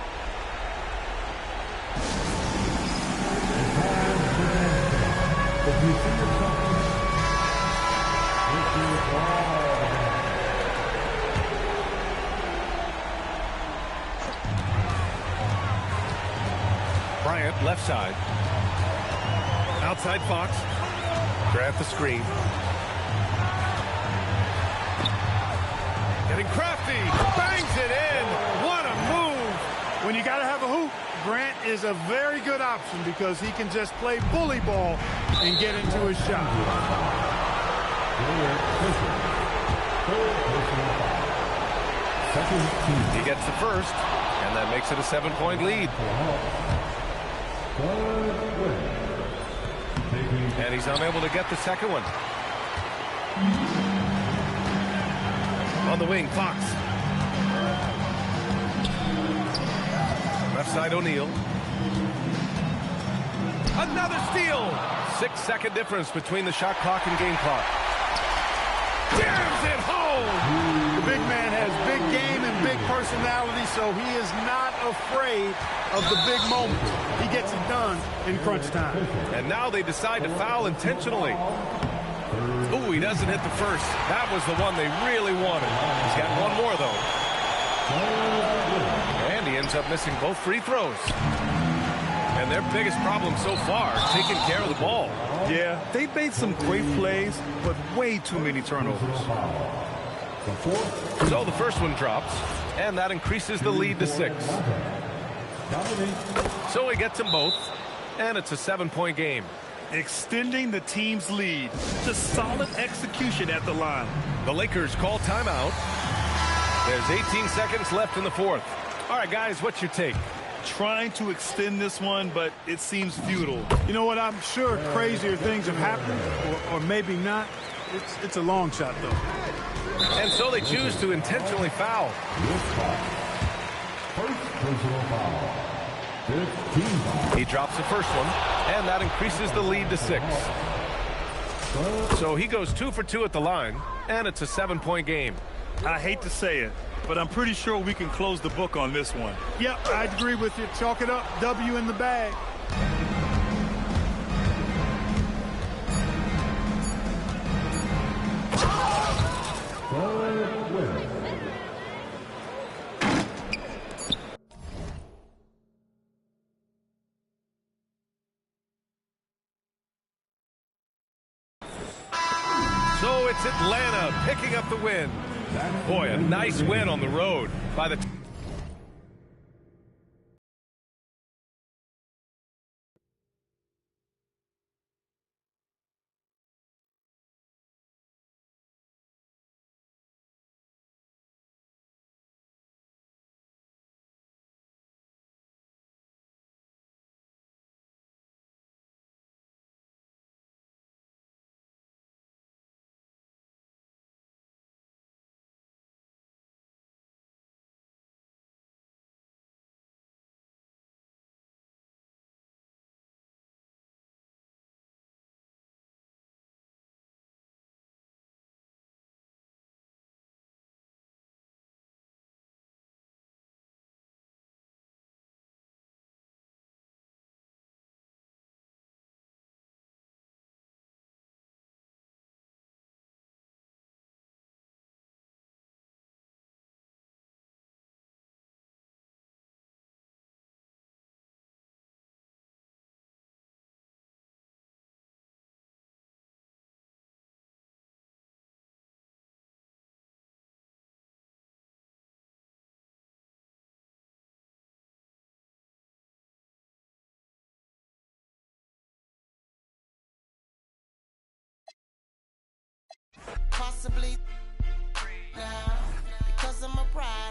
Bryant, left side. Outside Fox. Grant the screen. Getting crafty. Bangs it in. What a move. When you got to have a hoop, Grant is a very good option because he can just play bully ball and get into his shot. He gets the first, and that makes it a 7-point lead. And he's unable to get the second one. On the wing, Fox. Left side, O'Neal. Another steal. 6-second difference between the shot clock and game clock. Jams it home. The big man has big game and big personality, so he is not afraid of the big moments. He gets it done in crunch time. And now they decide to foul intentionally. Ooh, he doesn't hit the first. That was the one they really wanted. He's got one more, though. And he ends up missing both free throws. And their biggest problem so far, taking care of the ball. Yeah, they've made some great plays, but way too many turnovers. So the first one drops, and that increases the lead to 6. So he gets them both, and it's a 7-point game. Extending the team's lead. Just solid execution at the line. The Lakers call timeout. There's 18 seconds left in the fourth. All right, guys, what's your take? Trying to extend this one, but it seems futile. You know what? I'm sure crazier things have happened, or maybe not. It's a long shot, though. And so they choose to intentionally foul. First personal foul. 15. He drops the first one, and that increases the lead to 6. So he goes 2 for 2 at the line, and it's a 7-point game. I hate to say it, but I'm pretty sure we can close the book on this one. Yep, I agree with you. Chalk it up. W in the bag. So it's Atlanta picking up the win. Boy, a nice win on the road by the possibly now because of my pride.